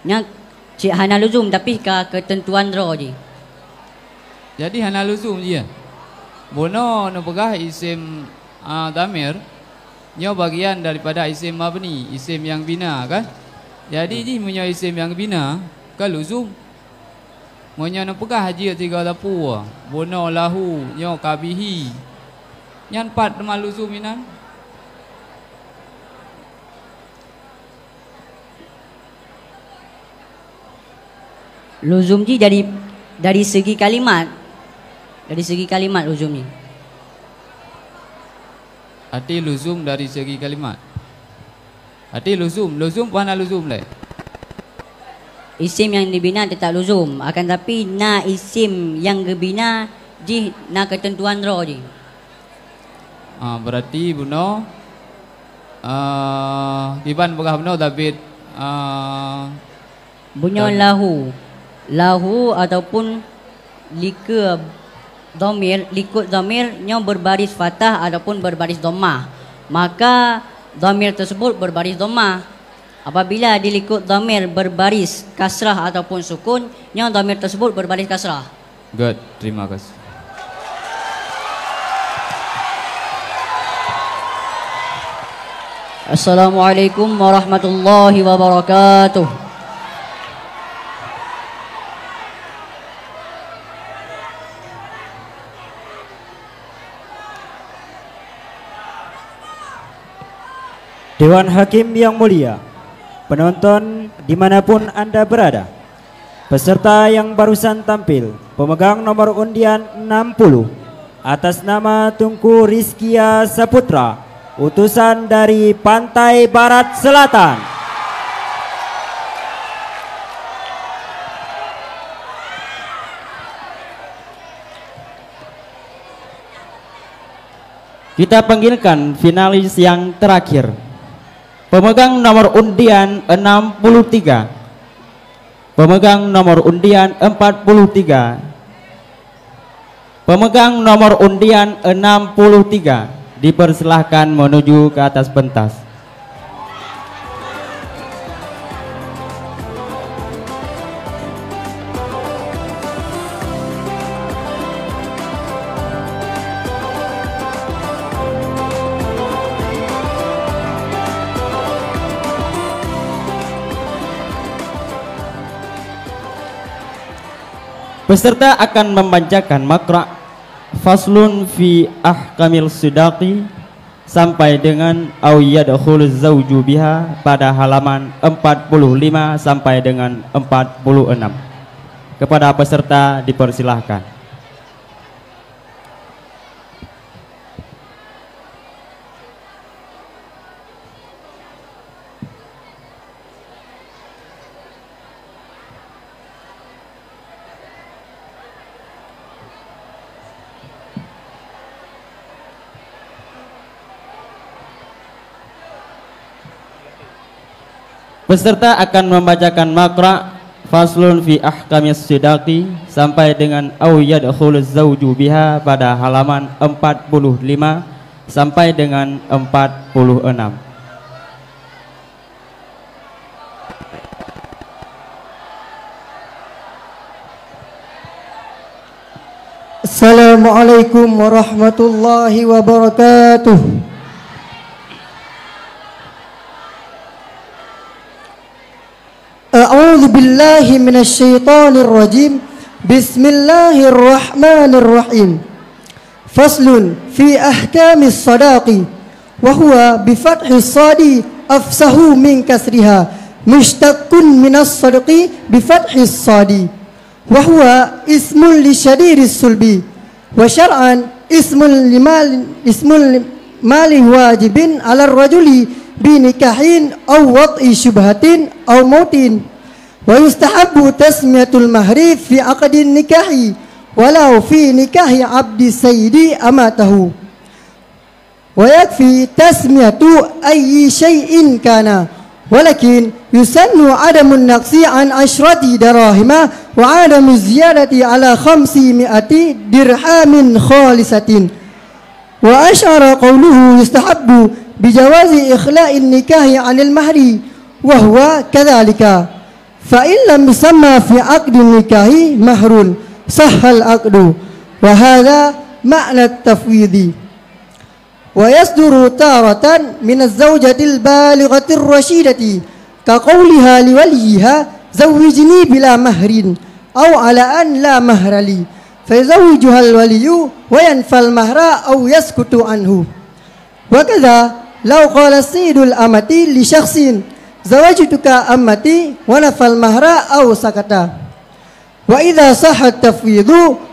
Nya cik hana luzum tapi ketentuan ro ji. Jadi hana luzum ji ya. Bono no pegah isim dhamir nyo bagian daripada isim mabni, isim yang bina kan? Jadi ji menyo isim yang bina ke luzum. Menyo no pegah haji tiga lapu. Bono lahu nyo kabihi. Nyan pat teman luzum inan. Luzum ji dari segi kalimat. Dari segi kalimat luzum ni. Arti luzum dari segi kalimat. Arti luzum mana luzum le? Isim yang dibina tetap luzum, akan tapi na isim yang gebina ji na ketentuan ro ji. Berarti buno tiban pegah buno David bunyo lahu ataupun likut dhamir nyo berbaris fathah ataupun berbaris dhammah, maka dhamir tersebut berbaris dhammah. Apabila dilikut dhamir berbaris kasrah ataupun sukun, nyo dhamir tersebut berbaris kasrah. Good, terima kasih. Assalamualaikum warahmatullahi wabarakatuh. Dewan Hakim yang mulia, penonton dimanapun Anda berada, peserta yang barusan tampil, pemegang nomor undian 60 atas nama Tunku Rizkia Saputra, utusan dari Pantai Barat Selatan. Kita panggilkan finalis yang terakhir. Pemegang nomor undian 63. Pemegang nomor undian 43. Pemegang nomor undian 63 dipersilahkan menuju ke atas pentas. Peserta akan membacakan makra faslun fi ahkamil sidaqi sampai dengan au yadkhulu zauju biha pada halaman 45 sampai dengan 46. Kepada peserta dipersilahkan. Peserta akan membacakan makra faslun fi ahkamis sidaqi sampai dengan au yadkhulu zauju biha pada halaman 45 sampai dengan 46. Assalamualaikum warahmatullahi wabarakatuh. أعوذ بالله من الشيطان الرجيم بسم الله الرحمن الرحيم فصل في أحكام الصداق وهو بفتح الصاد أفصح من كسرها مشتق من الصدق بفتح الصاد وهو اسم لشديد الصلب وشرعا اسم لمال واجب على الرجل بنكاح أو وطء شبهة أو موت ويستحب تسمية المهر في عقد النكاح ولو في نكاح عبد السيد أماته ويكفي تسمية أي شيء كان ولكن يسن عدم النقص عن 10 دراهم وعدم الزيادة على 500 درهم خالصة وأشعر قوله يستحب بجواز إخلاء النكاح عن المهر وهو كذلك فإن لم يسمى في عقد النكاح مهر صح العقد وهذا معنى التفويض ويصدر تارة من الزوجة البالغة الرشيدة كقولها لوليها زوجني بلا مهر أو على أن لا مهر لي فيزوجها الولي وينفى المهر أو يسكت عنه وكذا لو قال السيد الأمة لشخص زوجتك أمتي ونفى المهر أو سكت وإذا صح التفويض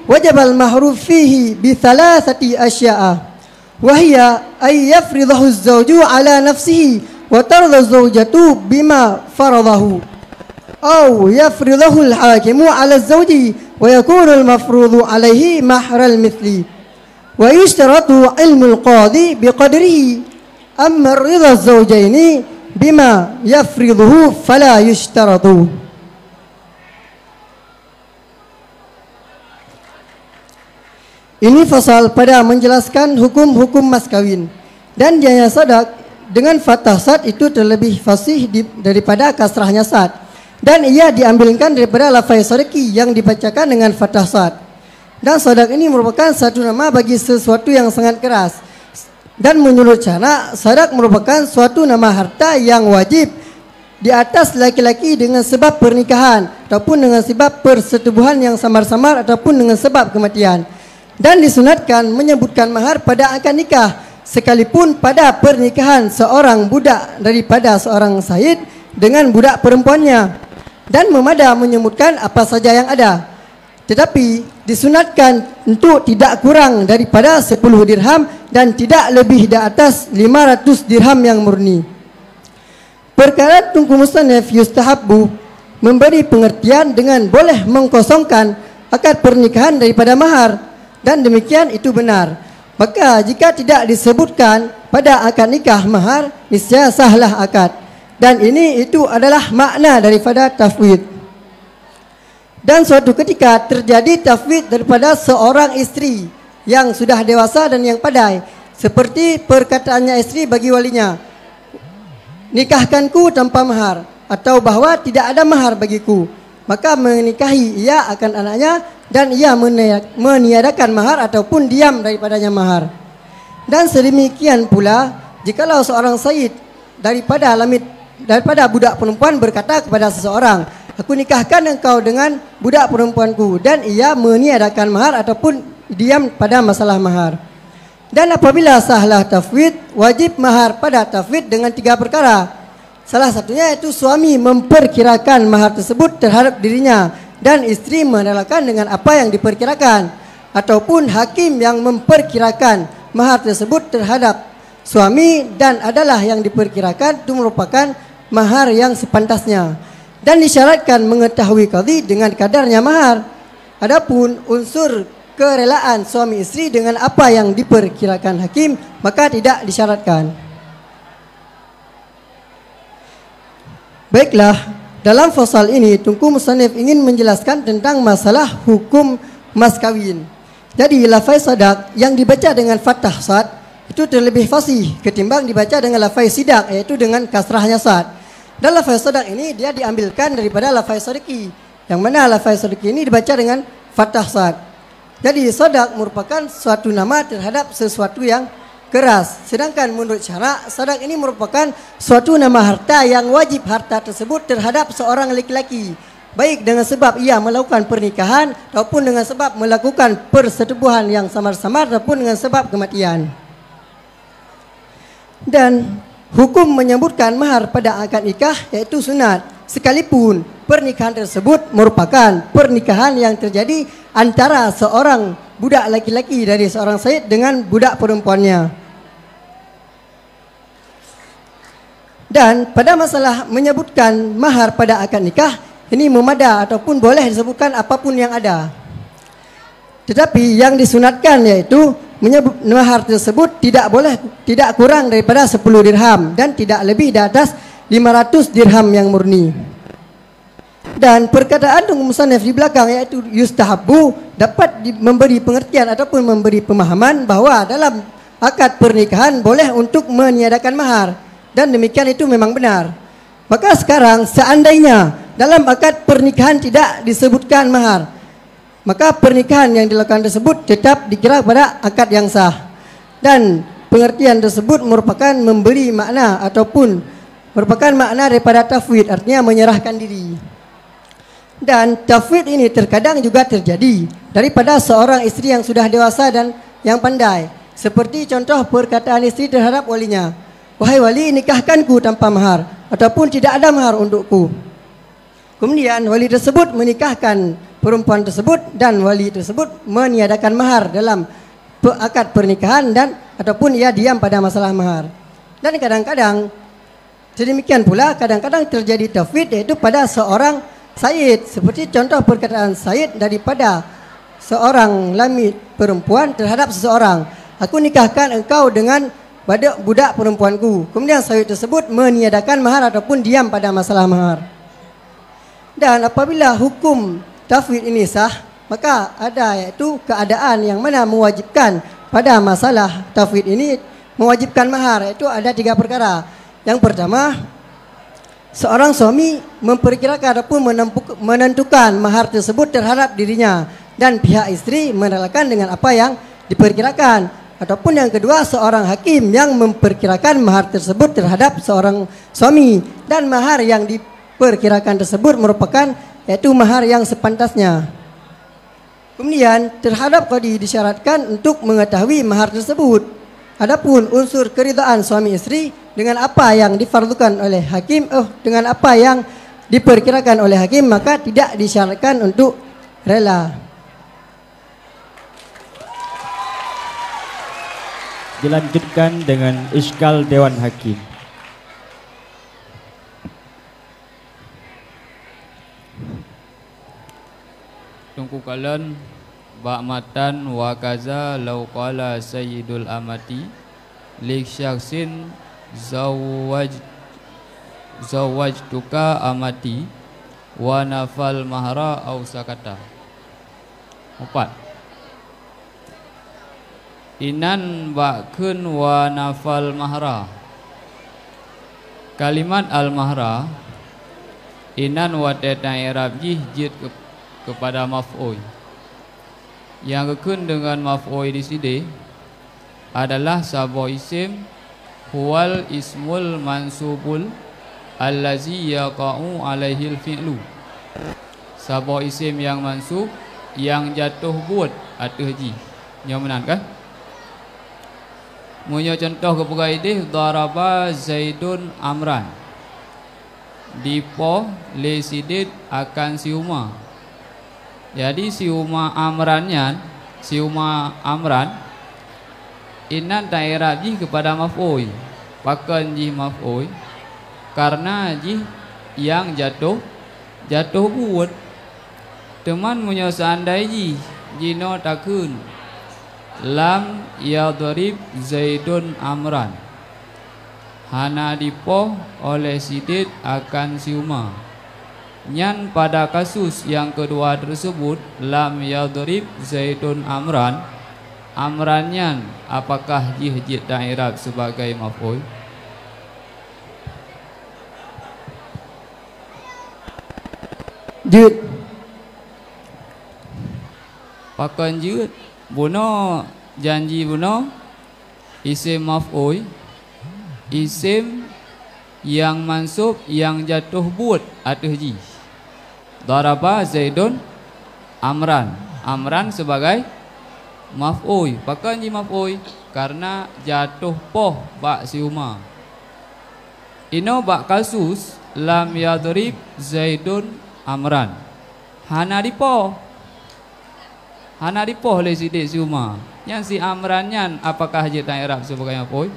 وجب المهر فيه ب3 أشياء وهي أن يفرضه الزوج على نفسه وترضى الزوجة بما فرضه أو يفرضه الحاكم على الزوج ويكون المفروض عليه مهر المثل ويشترط علم القاضي بقدره أما رضا الزوجين بما يفرضه فلا يشترط. Ini fasal pada menjelaskan hukum-hukum mas kawin dan dianya sadak dengan fathah sad itu terlebih fasih daripada kasrahnya sad dan ia diambilkan daripada lafaz sadaqi yang dibacakan dengan fathah sad. Dan sadak ini merupakan satu nama bagi sesuatu yang sangat keras. Dan menurut cara, sadak merupakan suatu nama harta yang wajib di atas laki-laki dengan sebab pernikahan ataupun dengan sebab persetubuhan yang samar-samar ataupun dengan sebab kematian. Dan disunatkan menyebutkan mahar pada akad nikah sekalipun pada pernikahan seorang budak daripada seorang sayyid dengan budak perempuannya dan memada menyebutkan apa saja yang ada. Tetapi disunatkan untuk tidak kurang daripada 10 dirham dan tidak lebih di atas 500 dirham yang murni. Perkara tungku musannaf yustahabbu memberi pengertian dengan boleh mengkosongkan akad pernikahan daripada mahar, dan demikian itu benar. Maka jika tidak disebutkan pada akad nikah mahar, niscaya sahlah akad. Dan ini itu adalah makna daripada tafwid. Dan suatu ketika terjadi tafwid daripada seorang isteri yang sudah dewasa dan yang pandai, seperti perkataannya isteri bagi walinya, nikahkanku tanpa mahar, atau bahwa tidak ada mahar bagiku, maka menikahi ia akan anaknya dan ia meniadakan mahar ataupun diam daripadanya mahar. Dan sedemikian pula jikalau seorang sayyid daripada budak perempuan berkata kepada seseorang, aku nikahkan engkau dengan budak perempuanku, dan ia meniadakan mahar ataupun diam pada masalah mahar. Dan apabila sahlah tafwid, wajib mahar pada tafwid dengan 3 perkara. Salah satunya yaitu suami memperkirakan mahar tersebut terhadap dirinya dan isteri menelakan dengan apa yang diperkirakan, ataupun hakim yang memperkirakan mahar tersebut terhadap suami dan adalah yang diperkirakan itu merupakan mahar yang sepantasnya. Dan disyaratkan mengetahui qadhi dengan kadarnya mahar. Adapun unsur kerelaan suami isteri dengan apa yang diperkirakan hakim, maka tidak disyaratkan. Baiklah, dalam fasal ini Tunku Musannif ingin menjelaskan tentang masalah hukum mas kawin. Jadi lafaz sadaq yang dibaca dengan fathah sad itu terlebih fasih ketimbang dibaca dengan lafaz sidak, yaitu dengan kasrahnya sad. Dan lafaz sadaq ini dia diambilkan daripada lafaz sadaqi, yang mana lafaz sadaqi ini dibaca dengan fathah sad. Jadi sadaq merupakan suatu nama terhadap sesuatu yang keras. Sedangkan menurut syarak, sadaq ini merupakan suatu nama harta yang wajib harta tersebut terhadap seorang laki-laki, baik dengan sebab ia melakukan pernikahan ataupun dengan sebab melakukan persetubuhan yang samar-samar ataupun dengan sebab kematian. Dan hukum menyebutkan mahar pada akad nikah yaitu sunat, sekalipun pernikahan tersebut merupakan pernikahan yang terjadi antara seorang budak laki-laki dari seorang sayyid dengan budak perempuannya. Dan pada masalah menyebutkan mahar pada akad nikah, ini memada ataupun boleh disebutkan apapun yang ada. Tetapi yang disunatkan yaitu menyebut mahar tersebut tidak kurang daripada 10 dirham dan tidak lebih di atas 500 dirham yang murni. Dan perkataan Tunku Musannif di belakang yaitu yustahabbu dapat memberi pengertian ataupun memberi pemahaman bahawa dalam akad pernikahan boleh untuk meniadakan mahar, dan demikian itu memang benar. Maka sekarang seandainya dalam akad pernikahan tidak disebutkan mahar, maka pernikahan yang dilakukan tersebut tetap dikira pada akad yang sah. Dan pengertian tersebut merupakan memberi makna ataupun merupakan makna daripada tafwid, artinya menyerahkan diri. Dan tafwid ini terkadang juga terjadi daripada seorang isteri yang sudah dewasa dan yang pandai. Seperti contoh perkataan isteri terhadap walinya, wahai wali, nikahkanku tanpa mahar ataupun tidak ada mahar untukku. Kemudian wali tersebut menikahkan perempuan tersebut dan wali tersebut meniadakan mahar dalam akad pernikahan dan ataupun ia diam pada masalah mahar. Dan kadang-kadang sedemikian pula kadang-kadang terjadi tafwid yaitu pada seorang sayyid, seperti contoh perkataan sayyid daripada seorang lami perempuan terhadap seseorang, aku nikahkan engkau dengan budak perempuanku. Kemudian sayyid tersebut meniadakan mahar ataupun diam pada masalah mahar. Dan apabila hukum tafwid ini sah, maka ada yaitu keadaan yang mana mewajibkan pada masalah tafwid ini mewajibkan mahar, yaitu ada 3 perkara. Yang pertama, seorang suami memperkirakan ataupun menentukan mahar tersebut terhadap dirinya dan pihak istri merelakan dengan apa yang diperkirakan. Ataupun yang kedua, seorang hakim yang memperkirakan mahar tersebut terhadap seorang suami dan mahar yang diperkirakan tersebut merupakan yaitu mahar yang sepantasnya. Kemudian terhadap qadhi disyaratkan untuk mengetahui mahar tersebut. Adapun unsur keridaan suami istri dengan apa yang difardukan oleh hakim, dengan apa yang diperkirakan oleh hakim, maka tidak disyaratkan untuk rela. Dilanjutkan dengan iskal Dewan Hakim. Tungku kalian ba'matan wa kaza law qala sayyidul amati li syakhsin zawajtuka amati wa nafal mahra au sakata. 4. Inan ba'kun wa nafal mahra. Kalimat al-mahra inan wa teta i'rab jid kepada maf'ul. Yang kekun dengan maf'ul di sini adalah sabo isim huwal ismul mansubul allazi yaqa'u alaihil fi'lu. Sabo isim yang mansub yang jatuh buat atas ji. Yang benar kan? Punya contoh kepada ini daraba Zaidun Amran. Dipo le sidid akan siuma. Jadi siuma Amrannya, siuma Amran inan daerah ji kepada maf'ul. Pakan ji maf'ul karena ji yang jatuh buat. Teman punya seandai jino takun lam yadrib Zaidun Amran. Hana dipoh oleh sidid akan siuma. Nyan pada kasus yang kedua tersebut lam yadrib Zaidun Amran. Amrannya apakah jid daerah sebagai maf'ul? Jid. Pakan jid buno janji buno isim maf'ul isim yang mansub yang jatuh buat atas ji. Daraba Zaidun Amran. Amran sebagai maf'ul. Pakan ji maf'ul karena jatuh poh ba siuma. Ino ba kasus lam yadrib Zaidun Amran. Hana dipoh le sidik siuma. Yang si Amrannya apakah jid daerah sebagai maf'ul?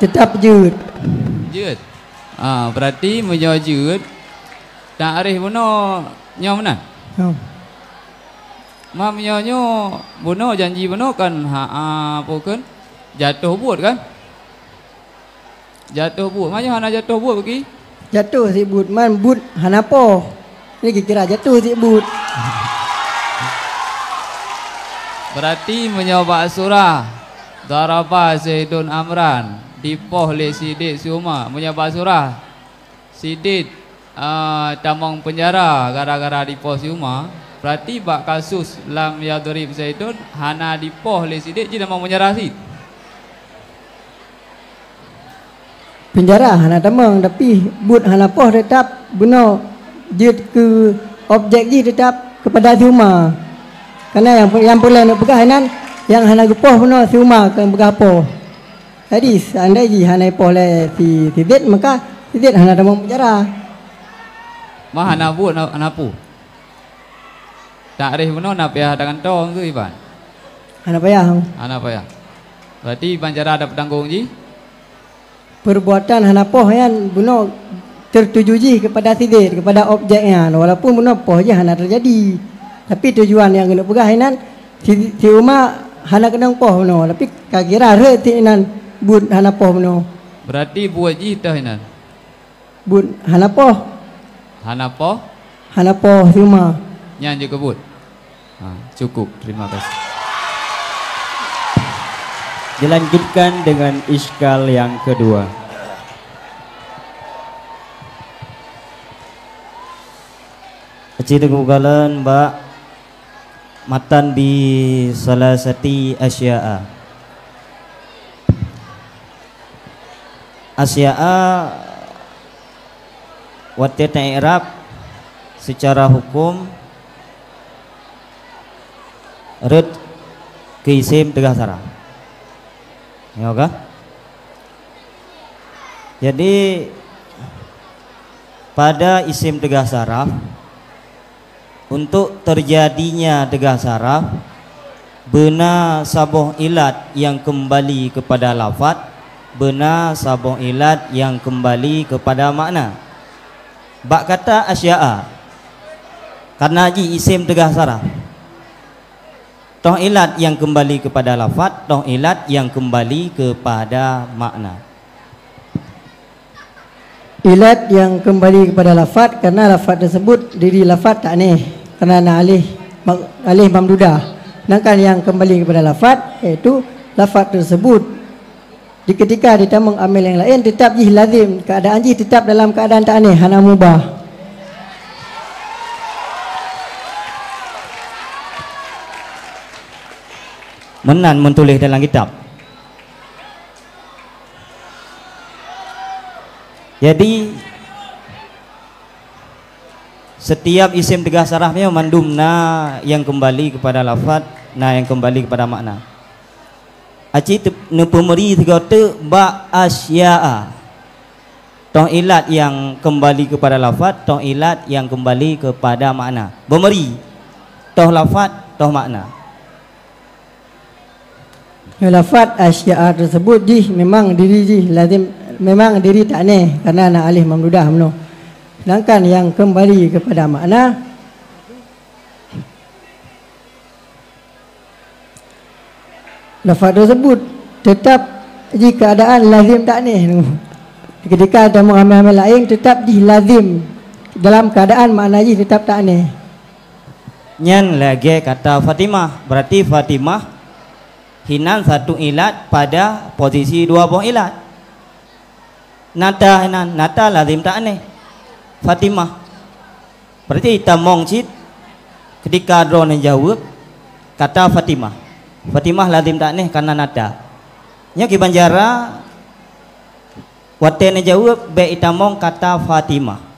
Tetap jid. Jid. Berarti menjawab ta'rif buno nyo mana? Mam nyo buno janji buno kan apa kan? Jatuh buat kan? Jatuh buat. Macam hana jatuh buat bagi? Jatuh si but man but hanapo. Ini kira jatuh si but. Berarti menjawab surah daraba Zaidun Amran dipoh le sidik siuma. Menjawab surah sidik tamang penjara gara-gara dipoh siuma. Berarti bak kasus lam yadrib Zaidun hana dipoh le sidik je tamang penjara si. Penjara hana tamang tapi but hana poh tetap guna jid ke objek ji tetap kepada siuma. Karena yang boleh nak pegah nan yang hana gepoh benar siuma kan pegah poh. Jadi seandainya ji hana poh le si sidit maka sidit hana tamang penjara. Mah hana buat hana pu. Takrif benar nak payah dengan tong tu Iban. Hana payah. Hana payah. Berarti penjara ada tanggung ji. Perbuatan hana poh yang benar tertuju ji kepada sidit kepada objeknya walaupun benar poh je hana terjadi. Tapi tujuan yang kena pegah nan si Umar hana kena poh benar tapi kira reti nan but hana poh benar. Berarti buat ji dah nan. But hana poh. Hana poh. Hana poh si Umar. Nyan je kebut. Cukup. Terima kasih. Dilanjutkan dengan iskal yang kedua. Cerita kebukalan Mbak matan bi salasati asya'a. Asya'a wa i'rab secara hukum red ke isim tegah saraf. Ya kan? Jadi pada isim tegah saraf, untuk terjadinya tegah saraf benar sabuh ilat yang kembali kepada lafaz, benar sabuh ilat yang kembali kepada makna. Bak kata asya'a karena ji isim tegah saraf, toh ilat yang kembali kepada lafaz, toh ilat yang kembali kepada makna. Ilat yang kembali kepada lafaz karena lafaz tersebut diri lafaz tak aneh kerana alih mamdudah. Sedangkan yang kembali kepada lafaz iaitu lafaz tersebut di ketika ditambung amil yang lain tetap jih lazim, keadaan jih tetap dalam keadaan tak aneh, hana mubah. Menan mentulis dalam kitab. Jadi setiap isim tegah sarafnya mandum na yang kembali kepada lafaz, na yang kembali kepada makna. Aci ne pemeri tiga te ba asya'a. Toh ilat yang kembali kepada lafaz, toh ilat yang kembali kepada makna. Pemeri toh lafaz, toh makna. Lafaz asya'a tersebut jih memang diri jih lazim, memang diri tak aneh kerana nak alih mamdudah meno. Sedangkan yang kembali kepada makna lafaz tersebut tetap jika keadaan lazim tak aneh. Ketika ada mengambil lain tetap jih lazim dalam keadaan makna jih tetap tak aneh. Nyan lagi kata Fatimah, berarti Fatimah hinan satu ilat pada posisi dua buah ilat. Nata hinan, nata lazim tak aneh. Fatimah berarti kita mongcit ketika drone jawab kata Fatimah. Fatimah lazim tak aneh karena nata. Nya ki banjara watene jawab be itamong kata Fatimah.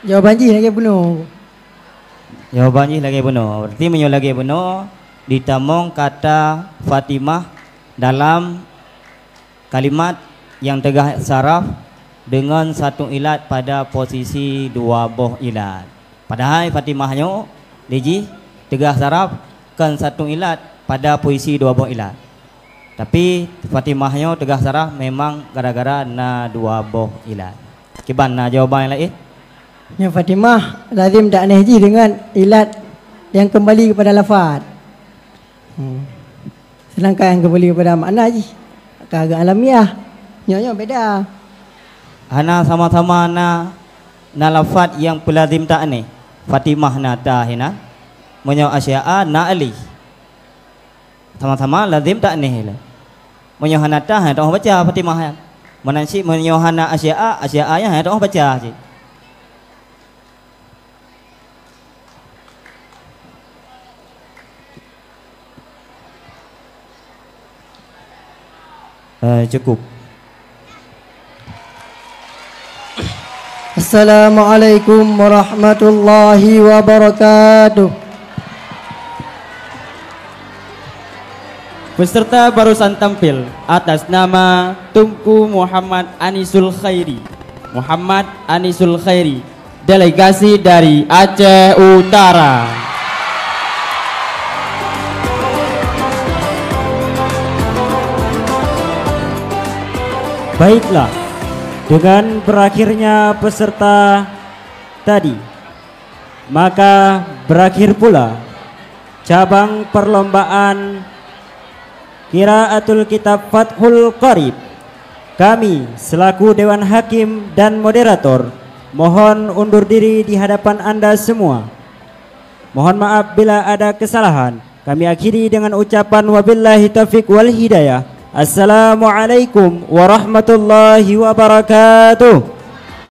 Jawapan jih lagi penuh. Jawapan jih lagi benar. Berarti menyo lagi benar ditamong kata Fatimah dalam kalimat yang tegah saraf dengan satu ilat pada posisi dua buah ilat. Padahal Fatimahnya leji tegah saraf kan satu ilat pada posisi dua buah ilat. Tapi Fatimahnya tegah saraf memang gara-gara na dua buah ilat. Kiban na jawaban yang lain? Yang Fatimah lazim tak aneh ji dengan ilat yang kembali kepada lafaz. Sedangkan yang kembali kepada makna ji agak alamiah. Nyonya beda. Hana sama-sama na lafaz yang pelazim tak aneh. Fatimah na tahina menyo asya'a na ali. Sama-sama lazim tak aneh lah. Menyo hana tah tak baca Fatimah ya. Menansi menyo hana asya'a ya tak baca sih. Cukup. Assalamualaikum warahmatullahi wabarakatuh. Peserta barusan tampil atas nama Tunku Muhammad Anisul Khairi. Muhammad Anisul Khairi, delegasi dari Aceh Utara. Baiklah, dengan berakhirnya peserta tadi, maka berakhir pula cabang perlombaan Qiraatul Kitab Fathul Qarib. Kami selaku Dewan Hakim dan Moderator mohon undur diri di hadapan Anda semua. Mohon maaf bila ada kesalahan. Kami akhiri dengan ucapan wabillahi taufiq wal hidayah. Assalamualaikum warahmatullahi wabarakatuh.